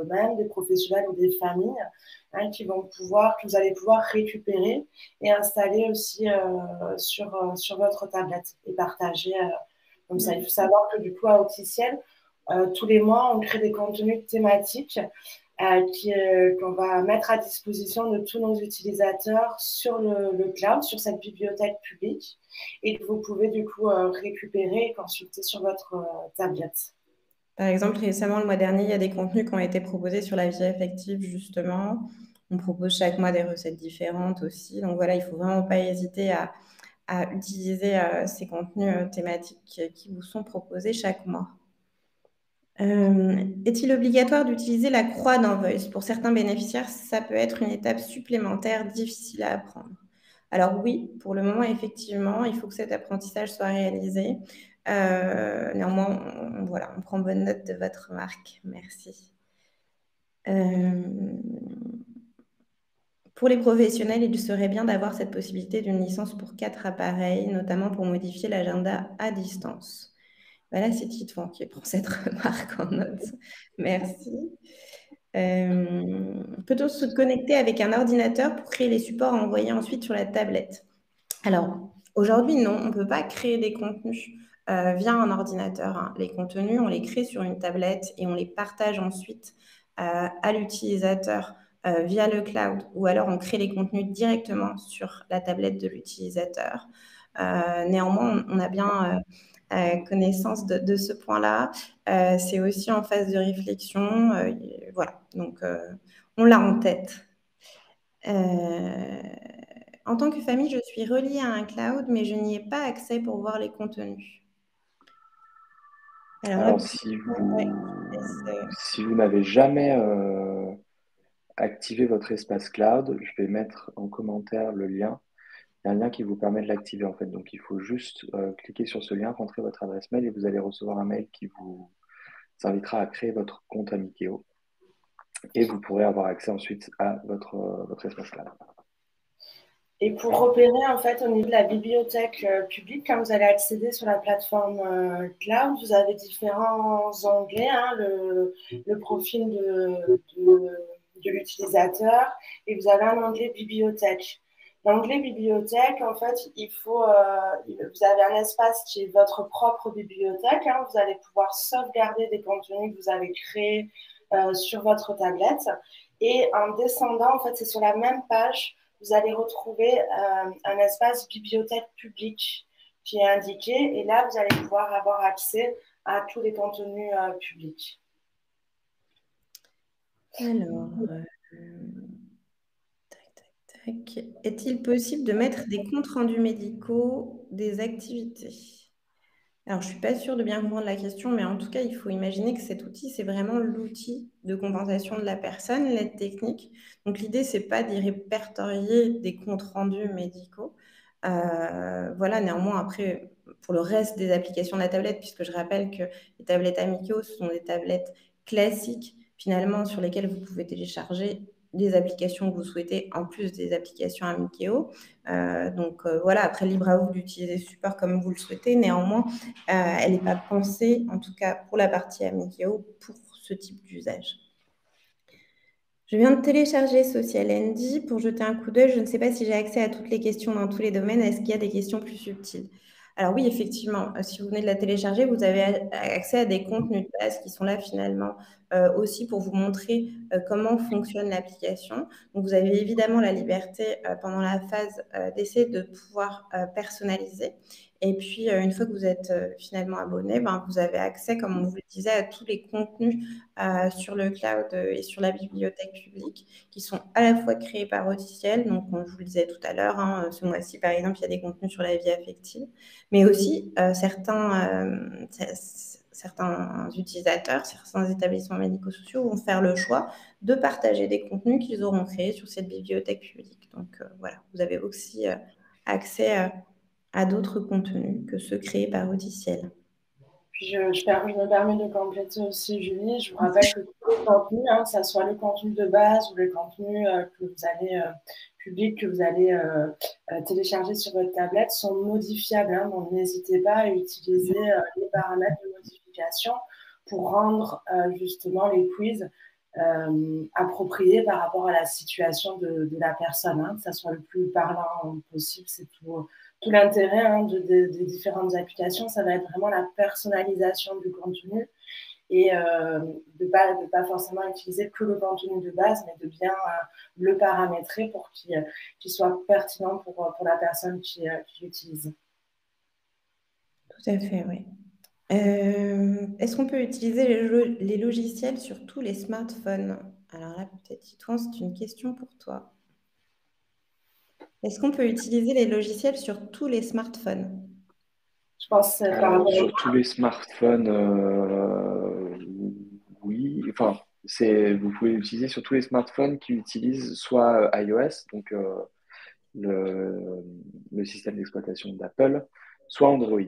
eux-mêmes, des professionnels ou des familles. hein, que vous allez pouvoir récupérer et installer aussi sur votre tablette et partager comme ça. Il faut savoir que du coup, à Opticiel, tous les mois, on crée des contenus thématiques qu'on va mettre à disposition de tous nos utilisateurs sur le cloud, sur cette bibliothèque publique, et que vous pouvez du coup récupérer et consulter sur votre tablette. Par exemple, récemment, le mois dernier, il y a des contenus qui ont été proposés sur la vie affective, justement. On propose chaque mois des recettes différentes aussi. Donc voilà, il ne faut vraiment pas hésiter à utiliser ces contenus thématiques qui vous sont proposés chaque mois. Est-il obligatoire d'utiliser la croix dans Voice? Pour certains bénéficiaires, ça peut être une étape supplémentaire difficile à apprendre. Alors oui, pour le moment, effectivement, il faut que cet apprentissage soit réalisé. Néanmoins, voilà, on prend bonne note de votre remarque. Merci. Pour les professionnels, il serait bien d'avoir cette possibilité d'une licence pour 4 appareils, notamment pour modifier l'agenda à distance. Voilà, c'est Titouan qui prend cette remarque en note. Merci. Peut-on se connecter avec un ordinateur pour créer les supports à envoyer ensuite sur la tablette? Alors, aujourd'hui, non, on ne peut pas créer des contenus via un ordinateur, hein. Les contenus, on les crée sur une tablette et on les partage ensuite à l'utilisateur via le cloud, ou alors on crée les contenus directement sur la tablette de l'utilisateur. Néanmoins, on a bien connaissance de ce point-là. C'est aussi en phase de réflexion. Voilà, donc on l'a en tête. En tant que famille, je suis reliée à un cloud, mais je n'y ai pas accès pour voir les contenus. Alors, si vous n'avez jamais activé votre espace cloud, je vais mettre en commentaire le lien. Il y a un lien qui vous permet de l'activer en fait. Donc, il faut juste cliquer sur ce lien, rentrer votre adresse mail et vous allez recevoir un mail qui vous invitera à créer votre compte Amikeo. Et vous pourrez avoir accès ensuite à votre espace cloud. Et pour repérer, en fait, au niveau de la bibliothèque publique, quand vous allez accéder sur la plateforme cloud, vous avez différents onglets, hein, le profil de l'utilisateur, et vous avez un onglet bibliothèque. L'onglet bibliothèque, en fait, vous avez un espace qui est votre propre bibliothèque, hein, vous allez pouvoir sauvegarder des contenus que vous avez créés sur votre tablette. Et en descendant, en fait, c'est sur la même page, vous allez retrouver un espace bibliothèque publique qui est indiqué. Et là, vous allez pouvoir avoir accès à tous les contenus publics. Alors, est-il possible de mettre des comptes rendus médicaux des activités? Alors, je ne suis pas sûre de bien comprendre la question, mais en tout cas, il faut imaginer que cet outil, c'est vraiment l'outil de compensation de la personne, l'aide technique. Donc, l'idée, ce n'est pas d'y répertorier des comptes rendus médicaux. Voilà, néanmoins, après, pour le reste des applications de la tablette, puisque je rappelle que les tablettes Amikeo, ce sont des tablettes classiques, finalement, sur lesquelles vous pouvez télécharger des applications que vous souhaitez, en plus des applications Amikeo. Donc voilà, après, libre à vous d'utiliser ce support comme vous le souhaitez. Néanmoins, elle n'est pas pensée, en tout cas pour la partie Amikeo, pour ce type d'usage. Je viens de télécharger Social ND pour jeter un coup d'œil. Je ne sais pas si j'ai accès à toutes les questions dans tous les domaines. Est-ce qu'il y a des questions plus subtiles? Alors oui, effectivement, si vous venez de la télécharger, vous avez accès à des contenus de base qui sont là finalement aussi pour vous montrer comment fonctionne l'application. Donc, vous avez évidemment la liberté pendant la phase d'essai de pouvoir personnaliser. Et puis, une fois que vous êtes finalement abonné, vous avez accès, comme on vous le disait, à tous les contenus sur le cloud et sur la bibliothèque publique qui sont à la fois créés par Opticiel. Donc, comme je vous le disais tout à l'heure, hein, ce mois-ci, par exemple, il y a des contenus sur la vie affective, mais aussi certains utilisateurs, certains établissements médico-sociaux vont faire le choix de partager des contenus qu'ils auront créés sur cette bibliothèque publique. Donc, voilà, vous avez aussi accès à d'autres contenus que ceux créés par Opticiel. Puis je me permets de compléter aussi, Julie. Je vous rappelle que tous les contenus, hein, que ce soit le contenu de base ou le contenu que vous allez public que vous allez télécharger sur votre tablette, sont modifiables. Hein, donc n'hésitez pas à utiliser les paramètres de modification pour rendre justement les quiz approprié par rapport à la situation de la personne, hein, que ça soit le plus parlant possible. C'est tout l'intérêt des différentes applications. Ça va être vraiment la personnalisation du contenu et de pas forcément utiliser que le contenu de base, mais de bien le paramétrer pour qu'il soit pertinent pour la personne qui l'utilise. Tout à fait, oui. Est-ce qu'on peut utiliser les logiciels sur tous les smartphones? Alors là, peut-être, Titouan, c'est une question pour toi. Est-ce qu'on peut utiliser les logiciels sur tous les smartphones? Je pense sur tous les smartphones, oui. Enfin, vous pouvez l'utiliser sur tous les smartphones qui utilisent soit iOS, donc le système d'exploitation d'Apple, soit Android.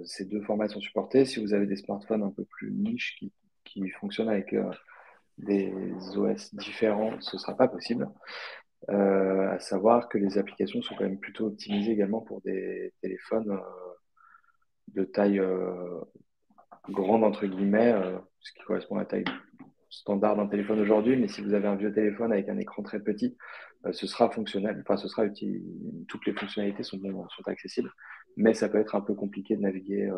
Ces deux formats sont supportés. Si vous avez des smartphones un peu plus niches qui fonctionnent avec des OS différents, ce ne sera pas possible. À savoir que les applications sont quand même plutôt optimisées également pour des téléphones de taille grande, entre guillemets, ce qui correspond à la taille standard d'un téléphone aujourd'hui. Mais si vous avez un vieux téléphone avec un écran très petit, ce sera fonctionnel. Enfin, ce sera utile. Toutes les fonctionnalités sont accessibles, mais ça peut être un peu compliqué de naviguer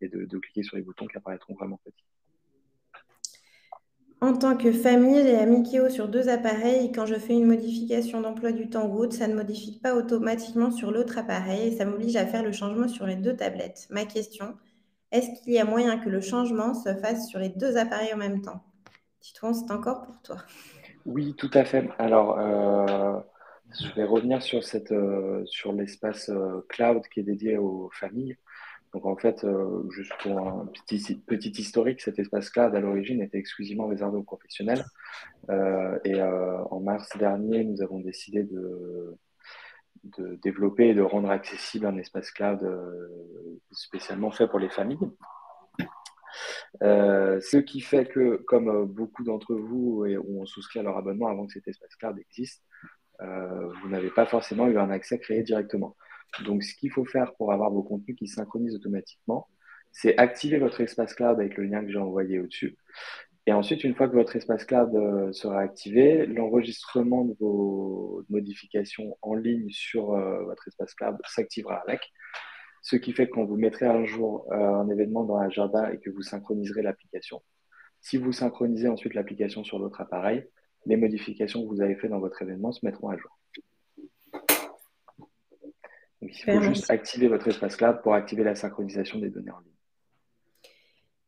et de cliquer sur les boutons qui apparaîtront vraiment petits. En tant que famille, j'ai Amikio sur 2 appareils. Quand je fais une modification d'emploi du temps ou autre, ça ne modifie pas automatiquement sur l'autre appareil et ça m'oblige à faire le changement sur les 2 tablettes. Ma question, est-ce qu'il y a moyen que le changement se fasse sur les 2 appareils en même temps? Titouan, c'est encore pour toi. Oui, tout à fait. Alors, je vais revenir sur l'espace cloud qui est dédié aux familles. Donc en fait, juste pour un petit historique, cet espace cloud à l'origine était exclusivement réservé aux professionnels. En mars dernier, nous avons décidé de développer et de rendre accessible un espace cloud spécialement fait pour les familles. Ce qui fait que, comme beaucoup d'entre vous ont souscrit à leur abonnement avant que cet espace cloud existe, vous n'avez pas forcément eu un accès créé directement. Donc, ce qu'il faut faire pour avoir vos contenus qui synchronisent automatiquement, c'est activer votre espace cloud avec le lien que j'ai envoyé au-dessus. Et ensuite, une fois que votre espace cloud sera activé, l'enregistrement de vos modifications en ligne sur votre espace cloud s'activera avec. Ce qui fait que quand vous mettrez un jour un événement dans l'agenda et que vous synchroniserez l'application, si vous synchronisez ensuite l'application sur l'autre appareil, les modifications que vous avez faites dans votre événement se mettront à jour. Donc, il faut juste activer votre espace cloud pour activer la synchronisation des données en ligne.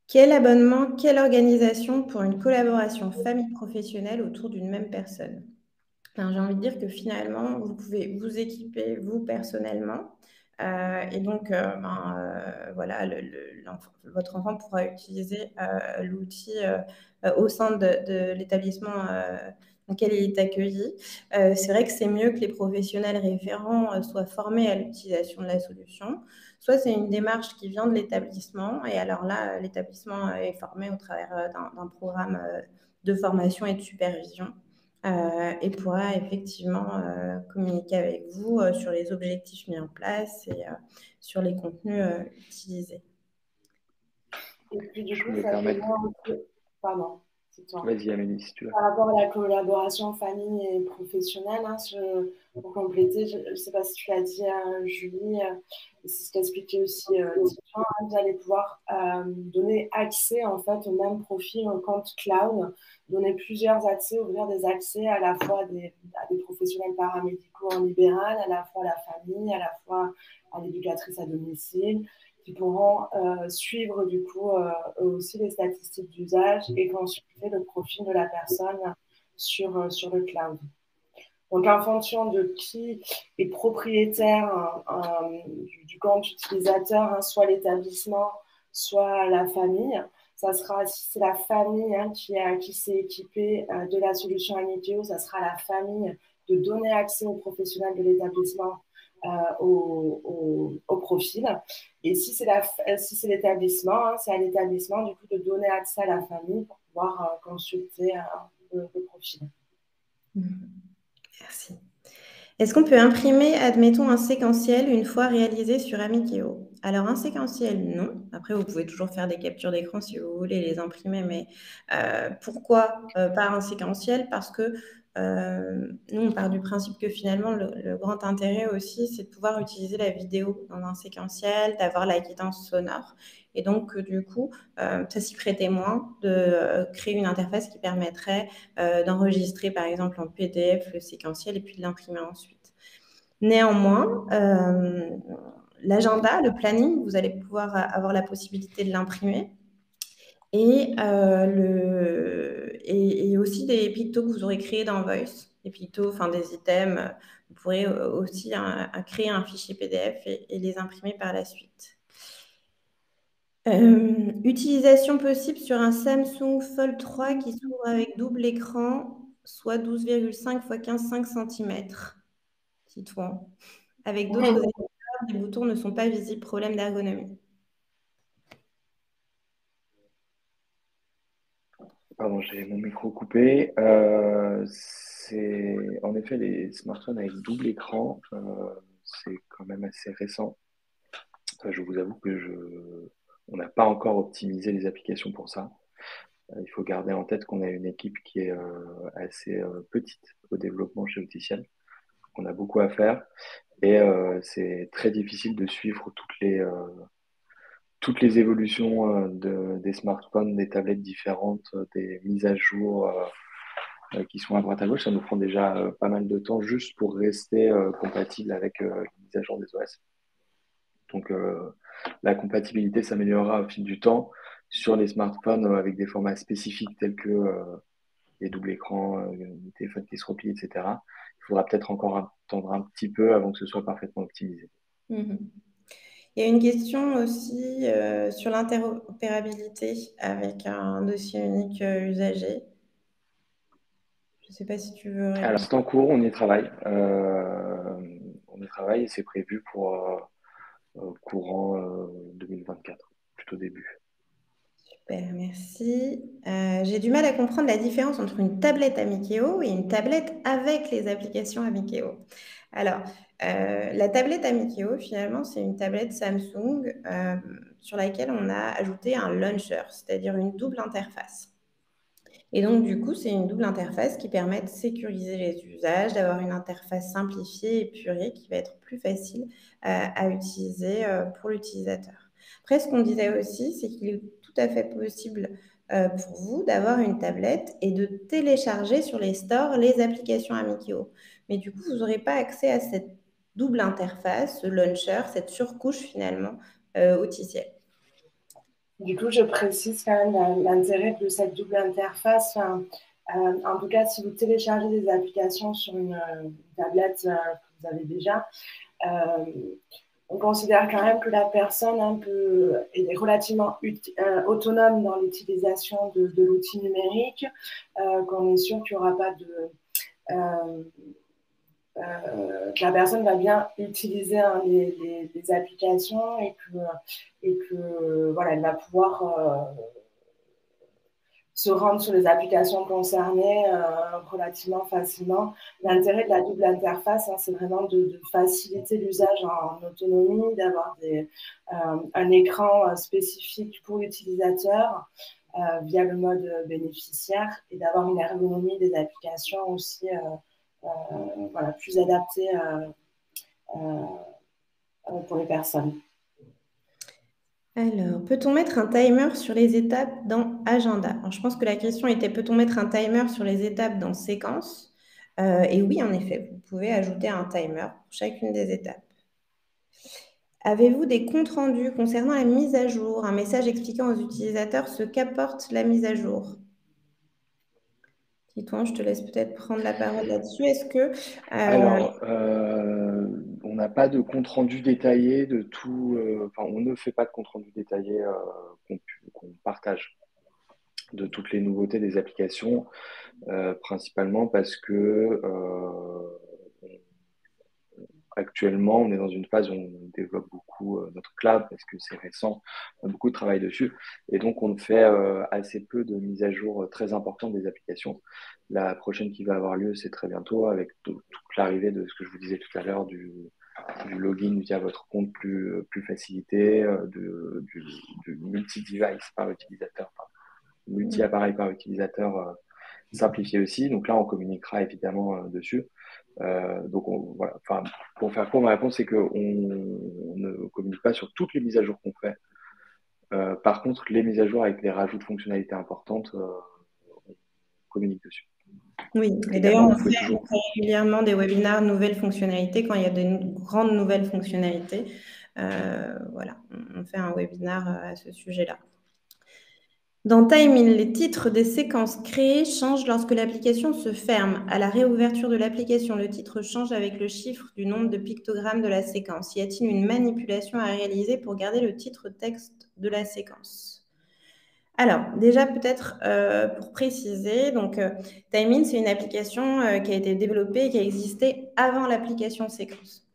Quel abonnement, quelle organisation pour une collaboration famille professionnelle autour d'une même personne? J'ai envie de dire que finalement, vous pouvez vous équiper, vous, personnellement. Et donc, voilà, votre enfant pourra utiliser l'outil au sein de l'établissement dans lequel il est accueilli. C'est vrai que c'est mieux que les professionnels référents soient formés à l'utilisation de la solution. Soit c'est une démarche qui vient de l'établissement, et alors là, l'établissement est formé au travers d'un programme de formation et de supervision. Et pourra effectivement communiquer avec vous sur les objectifs mis en place et sur les contenus utilisés. Et puis du coup, ça fait pardon, c'est toi. Vas-y, Amélie, si tu veux. Par rapport à la collaboration famille et professionnelle, pour compléter, je ne sais pas si tu l'as dit, Julie, c'est ce qu'expliquait aussi Titouan, vous allez pouvoir donner accès en fait au même profil, au compte cloud, donner plusieurs accès, ouvrir des accès à la fois à des professionnels paramédicaux en libéral, à la fois à la famille, à la fois à l'éducatrice à domicile, qui pourront suivre du coup eux aussi les statistiques d'usage et consulter le profil de la personne sur le cloud. Donc, en fonction de qui est propriétaire du compte utilisateur, soit l'établissement, soit la famille, ça sera, si c'est la famille qui s'est équipée de la solution Amikio, ça sera la famille de donner accès aux professionnels de l'établissement au profil. Et si c'est l'établissement, c'est à l'établissement du coup de donner accès à la famille pour pouvoir consulter le profil. Merci. Est-ce qu'on peut imprimer, admettons, un séquentiel une fois réalisé sur Amikio? Alors, un séquentiel, non. Après, vous pouvez toujours faire des captures d'écran si vous voulez les imprimer, mais pourquoi pas un séquentiel? Parce que nous, on part du principe que finalement, le grand intérêt aussi, c'est de pouvoir utiliser la vidéo dans un séquentiel, d'avoir la guidance sonore. Et donc, du coup, ça s'y prêtait moins de créer une interface qui permettrait d'enregistrer, par exemple, en PDF le séquentiel et puis de l'imprimer ensuite. Néanmoins, l'agenda, le planning, vous allez pouvoir avoir la possibilité de l'imprimer. Et aussi des pictos que vous aurez créés dans Voice, des pictos, enfin des items. Vous pourrez aussi créer un fichier PDF et les imprimer par la suite. Utilisation possible sur un Samsung Fold 3 qui s'ouvre avec double écran, soit 12,5 x 15,5 cm. Titouan. Avec d'autres éditeurs, les boutons ne sont pas visibles, problème d'ergonomie. Pardon, j'ai mon micro coupé. C'est en effet les smartphones avec double écran, c'est quand même assez récent. Je vous avoue que on n'a pas encore optimisé les applications pour ça. Il faut garder en tête qu'on a une équipe qui est assez petite au développement chez Opticiel. On a beaucoup à faire et c'est très difficile de suivre toutes les évolutions des smartphones, des tablettes différentes, des mises à jour qui sont à droite à gauche. Ça nous prend déjà pas mal de temps juste pour rester compatible avec les mises à jour des OS. Donc la compatibilité s'améliorera au fil du temps sur les smartphones avec des formats spécifiques tels que les doubles écrans, les téléphones qui se replient, etc. Il faudra peut-être encore attendre un petit peu avant que ce soit parfaitement optimisé. Il y a une question aussi sur l'interopérabilité avec un dossier unique usager. Je ne sais pas si tu veux répondre. Alors, c'est en cours, on y travaille. On y travaille et c'est prévu pour courant 2024, plutôt début. Super, merci. J'ai du mal à comprendre la différence entre une tablette Amikeo et une tablette avec les applications Amikeo. Alors, la tablette Amikeo, finalement, c'est une tablette Samsung sur laquelle on a ajouté un launcher, c'est-à-dire une double interface. Et donc, du coup, c'est une double interface qui permet de sécuriser les usages, d'avoir une interface simplifiée et épurée qui va être plus facile à utiliser pour l'utilisateur. Après, ce qu'on disait aussi, c'est qu'il est tout à fait possible pour vous d'avoir une tablette et de télécharger sur les stores les applications Amikeo. Mais du coup, vous n'aurez pas accès à cette double interface, ce launcher, cette surcouche finalement Opticiel. Du coup, je précise quand même l'intérêt de cette double interface. En tout cas, si vous téléchargez des applications sur une tablette que vous avez déjà, on considère quand même que la personne est relativement autonome dans l'utilisation de l'outil numérique, qu'on est sûr qu'il n'y aura pas que la personne va bien utiliser les applications et que voilà, elle va pouvoir se rendre sur les applications concernées relativement facilement. L'intérêt de la double interface, c'est vraiment de faciliter l'usage en autonomie, d'avoir un écran spécifique pour l'utilisateur via le mode bénéficiaire et d'avoir une ergonomie des applications aussi plus adaptée pour les personnes. Alors, peut-on mettre un timer sur les étapes dans Agenda? Alors, je pense que la question était, peut-on mettre un timer sur les étapes dans Séquence? Et oui, en effet, vous pouvez ajouter un timer pour chacune des étapes. Avez-vous des comptes rendus concernant la mise à jour? Un message expliquant aux utilisateurs ce qu'apporte la mise à jour? Titouan, je te laisse peut-être prendre la parole là-dessus. Est-ce que... Alors, on n'a pas de compte-rendu détaillé de tout. On ne fait pas de compte-rendu détaillé qu'on partage de toutes les nouveautés des applications, principalement parce que actuellement, on est dans une phase où on développe beaucoup notre cloud parce que c'est récent, on a beaucoup de travail dessus. Et donc, on fait assez peu de mises à jour très importantes des applications. La prochaine qui va avoir lieu, c'est très bientôt avec toute l'arrivée de ce que je vous disais tout à l'heure du du login via votre compte plus facilité, du multi-device par utilisateur, multi-appareil par utilisateur simplifié aussi. Donc là, on communiquera évidemment dessus. Donc voilà. Enfin, pour faire court, ma réponse, c'est qu'on ne communique pas sur toutes les mises à jour qu'on fait. Par contre, les mises à jour avec les rajouts de fonctionnalités importantes, on communique dessus. Oui, et d'ailleurs, on fait régulièrement des webinaires nouvelles fonctionnalités quand il y a de grandes nouvelles fonctionnalités. Voilà, on fait un webinaire à ce sujet-là. Dans Timing, les titres des séquences créées changent lorsque l'application se ferme. À la réouverture de l'application, le titre change avec le chiffre du nombre de pictogrammes de la séquence. Y a-t-il une manipulation à réaliser pour garder le titre texte de la séquence ? Alors, déjà, peut-être pour préciser, donc Timing, c'est une application qui a été développée et qui a existé avant l'application séquence.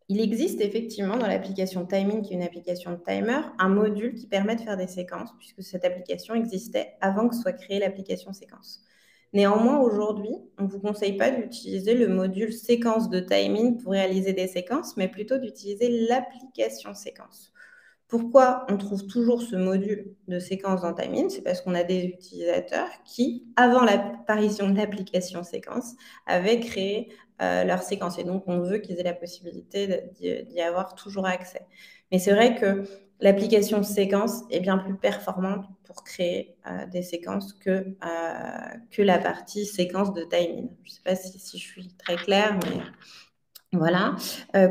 Il existe effectivement dans l'application Timing, qui est une application de timer, un module qui permet de faire des séquences, puisque cette application existait avant que soit créée l'application séquence. Néanmoins, aujourd'hui, on ne vous conseille pas d'utiliser le module séquence de Timing pour réaliser des séquences, mais plutôt d'utiliser l'application séquence. Pourquoi on trouve toujours ce module de séquence dans Timing ? C'est parce qu'on a des utilisateurs qui, avant l'apparition de l'application séquence, avaient créé leur séquence. Et donc, on veut qu'ils aient la possibilité d'y avoir toujours accès. Mais c'est vrai que l'application séquence est bien plus performante pour créer des séquences que la partie séquence de Timing. Je ne sais pas si je suis très claire, mais... Voilà.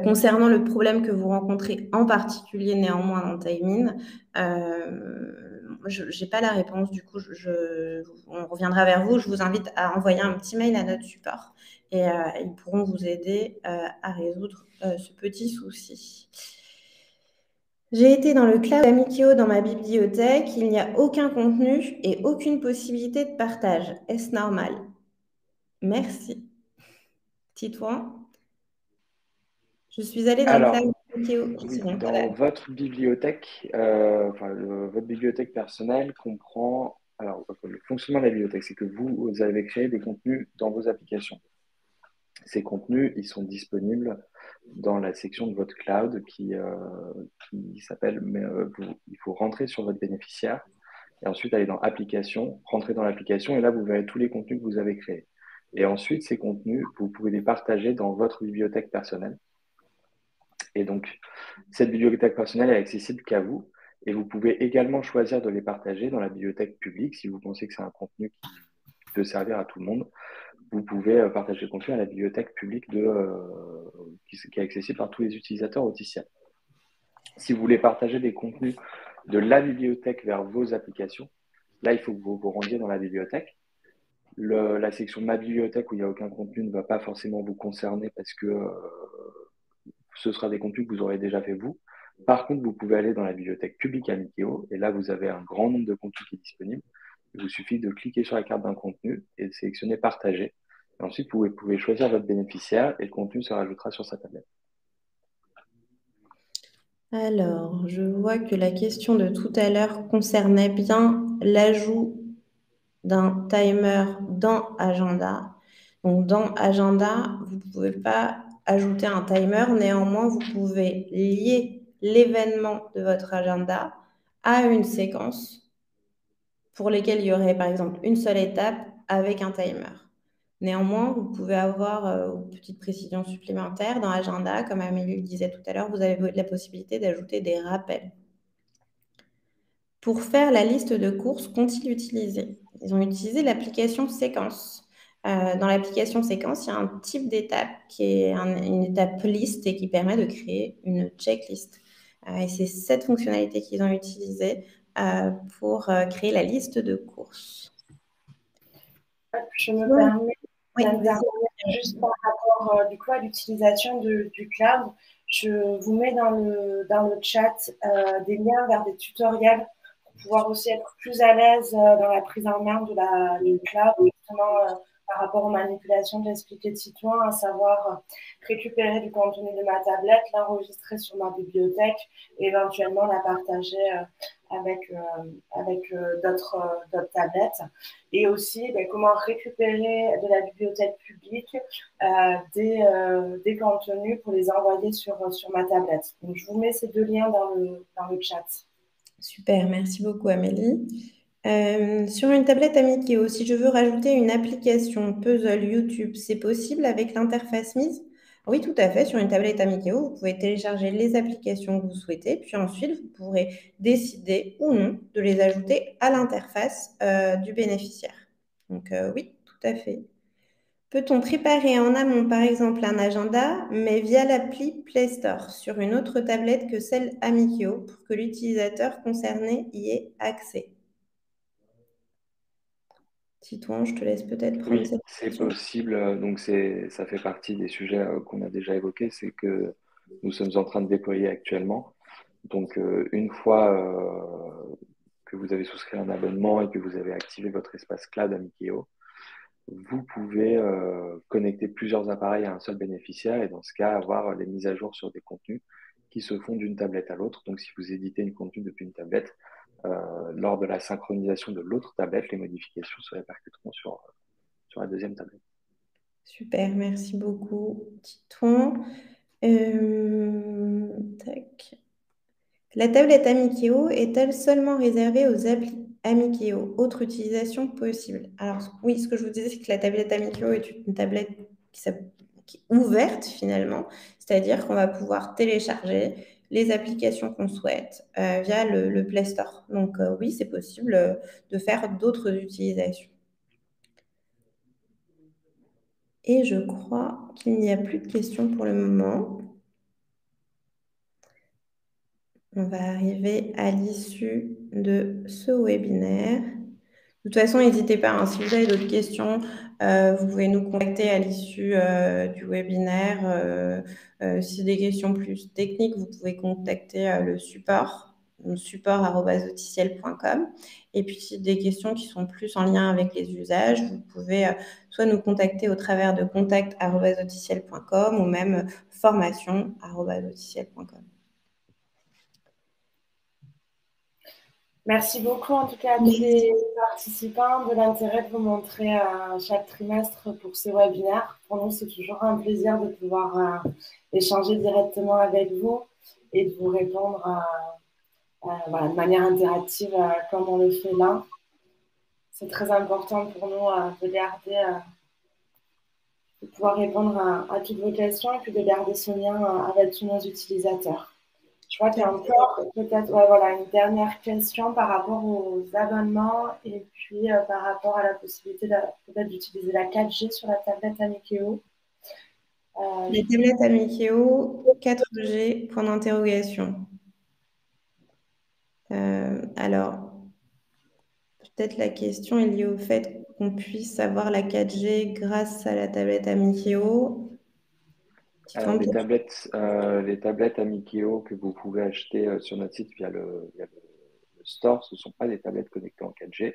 Concernant le problème que vous rencontrez en particulier néanmoins dans Timing, je n'ai pas la réponse. Du coup, on reviendra vers vous. Je vous invite à envoyer un petit mail à notre support et ils pourront vous aider à résoudre ce petit souci. J'ai été dans le cloud Amikio dans ma bibliothèque. Il n'y a aucun contenu et aucune possibilité de partage. Est-ce normal ? Merci. Titouan ? Je suis allée dans le cloud Amikio. Oui, dans votre bibliothèque, votre bibliothèque personnelle comprend... Alors, le fonctionnement de la bibliothèque, c'est que vous avez créé des contenus dans vos applications. Ces contenus, ils sont disponibles dans la section de votre cloud qui s'appelle... il faut rentrer sur votre bénéficiaire et ensuite aller dans Applications, rentrer dans l'application et là, vous verrez tous les contenus que vous avez créés. Et ensuite, ces contenus, vous pouvez les partager dans votre bibliothèque personnelle. Et donc, cette bibliothèque personnelle est accessible qu'à vous. Et vous pouvez également choisir de les partager dans la bibliothèque publique. Si vous pensez que c'est un contenu qui peut servir à tout le monde, vous pouvez partager le contenu à la bibliothèque publique qui est accessible par tous les utilisateurs officiels. Si vous voulez partager des contenus de la bibliothèque vers vos applications, là, il faut que vous vous rendiez dans la bibliothèque. La section Ma bibliothèque où il n'y a aucun contenu ne va pas forcément vous concerner parce que ce sera des contenus que vous aurez déjà fait vous. Par contre, vous pouvez aller dans la bibliothèque publique Amikio et là, vous avez un grand nombre de contenus qui est disponible. Il vous suffit de cliquer sur la carte d'un contenu et de sélectionner Partager. Et ensuite, vous pouvez choisir votre bénéficiaire et le contenu se rajoutera sur sa tablette. Alors, je vois que la question de tout à l'heure concernait bien l'ajout d'un timer dans Agenda. Donc, dans Agenda, vous ne pouvez pas ajouter un timer. Néanmoins, vous pouvez lier l'événement de votre agenda à une séquence pour lesquelles il y aurait, par exemple, une seule étape avec un timer. Néanmoins, vous pouvez avoir une petite précision supplémentaire dans Agenda. Comme Amélie le disait tout à l'heure, vous avez la possibilité d'ajouter des rappels. Pour faire la liste de courses, qu'ont-ils utilisé ? Ils ont utilisé l'application Séquence. Dans l'application Séquence, il y a un type d'étape qui est une étape liste et qui permet de créer une checklist. Et c'est cette fonctionnalité qu'ils ont utilisée pour créer la liste de courses. Je me permets d'intervenir juste par rapport du coup, à l'utilisation du cloud. Je vous mets dans le chat des liens vers des tutoriels pour pouvoir aussi être plus à l'aise dans la prise en main du cloud, justement par rapport aux manipulations que j'expliquais Titouan, à savoir récupérer du contenu de ma tablette, l'enregistrer sur ma bibliothèque et éventuellement la partager avec d'autres tablettes. Et aussi, comment récupérer de la bibliothèque publique des contenus pour les envoyer sur ma tablette. Donc, je vous mets ces deux liens dans le chat. Super, merci beaucoup Amélie. Sur une tablette Amikeo, si je veux rajouter une application puzzle YouTube, c'est possible avec l'interface mise? Oui, tout à fait. Sur une tablette Amikeo, vous pouvez télécharger les applications que vous souhaitez, puis ensuite, vous pourrez décider ou non de les ajouter à l'interface du bénéficiaire. Donc oui, tout à fait. Peut-on préparer en amont, par exemple, un agenda, mais via l'appli Play Store, sur une autre tablette que celle Amikeo, pour que l'utilisateur concerné y ait accès? Titouan, je te laisse peut-être prendre Oui, cette c'est question. possible. Donc, ça fait partie des sujets qu'on a déjà évoqués. C'est que nous sommes en train de déployer actuellement. Donc, une fois que vous avez souscrit un abonnement et que vous avez activé votre espace cloud Amikeo, vous pouvez connecter plusieurs appareils à un seul bénéficiaire et dans ce cas, avoir les mises à jour sur des contenus qui se font d'une tablette à l'autre. Donc, si vous éditez une contenu depuis une tablette, lors de la synchronisation de l'autre tablette, les modifications se répercuteront sur la deuxième tablette. Super, merci beaucoup, Titouan. Tac. La tablette Amikeo est-elle seulement réservée aux applis Amikeo? Autre utilisation possible? Alors oui, ce que je vous disais, c'est que la tablette Amikeo est une tablette qui est ouverte finalement, c'est-à-dire qu'on va pouvoir télécharger les applications qu'on souhaite via le Play Store. Donc oui, c'est possible de faire d'autres utilisations. Et je crois qu'il n'y a plus de questions pour le moment. On va arriver à l'issue de ce webinaire. De toute façon, n'hésitez pas, si vous avez d'autres questions, vous pouvez nous contacter à l'issue du webinaire. Si c'est des questions plus techniques, vous pouvez contacter le support@auticiel.com. Et puis, si des questions qui sont plus en lien avec les usages, vous pouvez soit nous contacter au travers de contact@auticiel.com ou même formation@auticiel.com. Merci beaucoup en tout cas à tous les participants de l'intérêt de vous montrer chaque trimestre pour ce webinaire. Pour nous, c'est toujours un plaisir de pouvoir échanger directement avec vous et de vous répondre de manière interactive comme on le fait là. C'est très important pour nous de garder, de pouvoir répondre à toutes vos questions et puis de garder ce lien avec tous nos utilisateurs. Je crois qu'il y a encore peut-être une dernière question par rapport aux abonnements et puis par rapport à la possibilité peut-être d'utiliser la 4G sur la tablette Amikeo. Les tablettes Amikeo 4G, point d'interrogation. Alors, peut-être la question est liée au fait qu'on puisse avoir la 4G grâce à la tablette Amikeo. Les tablettes Amikeo que vous pouvez acheter sur notre site via le store, ce ne sont pas des tablettes connectées en 4G.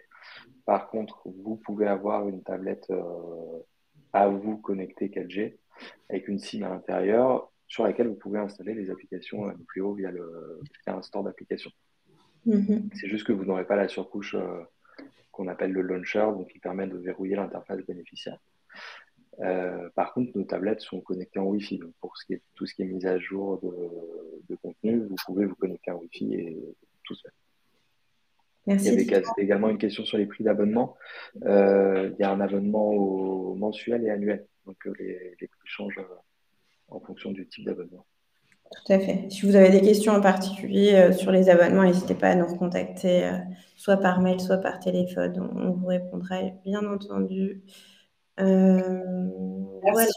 Par contre, vous pouvez avoir une tablette à vous connectée 4G avec une SIM à l'intérieur sur laquelle vous pouvez installer les applications Amikeo via un store d'applications. C'est juste que vous n'aurez pas la surcouche qu'on appelle le launcher, donc qui permet de verrouiller l'interface bénéficiaire. Par contre, nos tablettes sont connectées en Wi-Fi. Donc pour tout ce qui est mise à jour de contenu, vous pouvez vous connecter en Wi-Fi et tout se fait. Merci. Il y avait également une question sur les prix d'abonnement. Il y a un abonnement au mensuel et annuel. Donc les prix changent en fonction du type d'abonnement. Tout à fait. Si vous avez des questions en particulier sur les abonnements, n'hésitez pas à nous contacter soit par mail, soit par téléphone. On vous répondra, bien entendu. Merci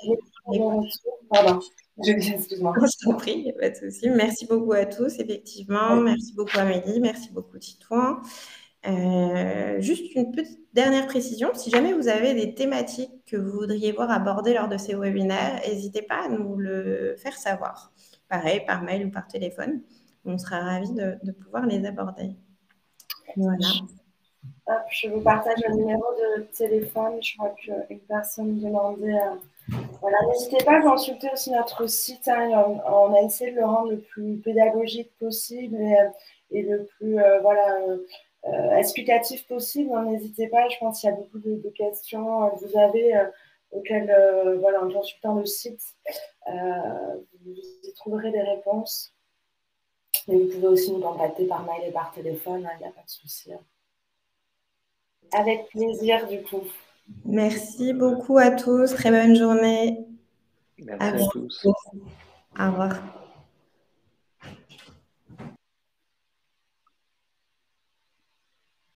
beaucoup. Pardon. Excuse-moi. Je t'en prie, il n'y a pas de souci. Merci beaucoup à tous, effectivement. Merci beaucoup Amélie, merci beaucoup Titouan. Juste une petite dernière précision, si jamais vous avez des thématiques que vous voudriez voir abordées lors de ces webinaires, n'hésitez pas à nous le faire savoir. Pareil, par mail ou par téléphone. On sera ravis de pouvoir les aborder. Voilà. Hop, je vous partage un numéro de téléphone. Je crois qu'une personne demandait. Voilà, n'hésitez pas à consulter aussi notre site. Hein, on a essayé de le rendre le plus pédagogique possible et le plus explicatif possible. N'hésitez pas, je pense qu'il y a beaucoup de questions que vous avez auxquelles, en consultant le site, vous y trouverez des réponses. Mais vous pouvez aussi nous contacter par mail et par téléphone, il n'y a pas de souci. Avec plaisir, du coup. Merci beaucoup à tous. Très bonne journée. Merci à tous. Au revoir.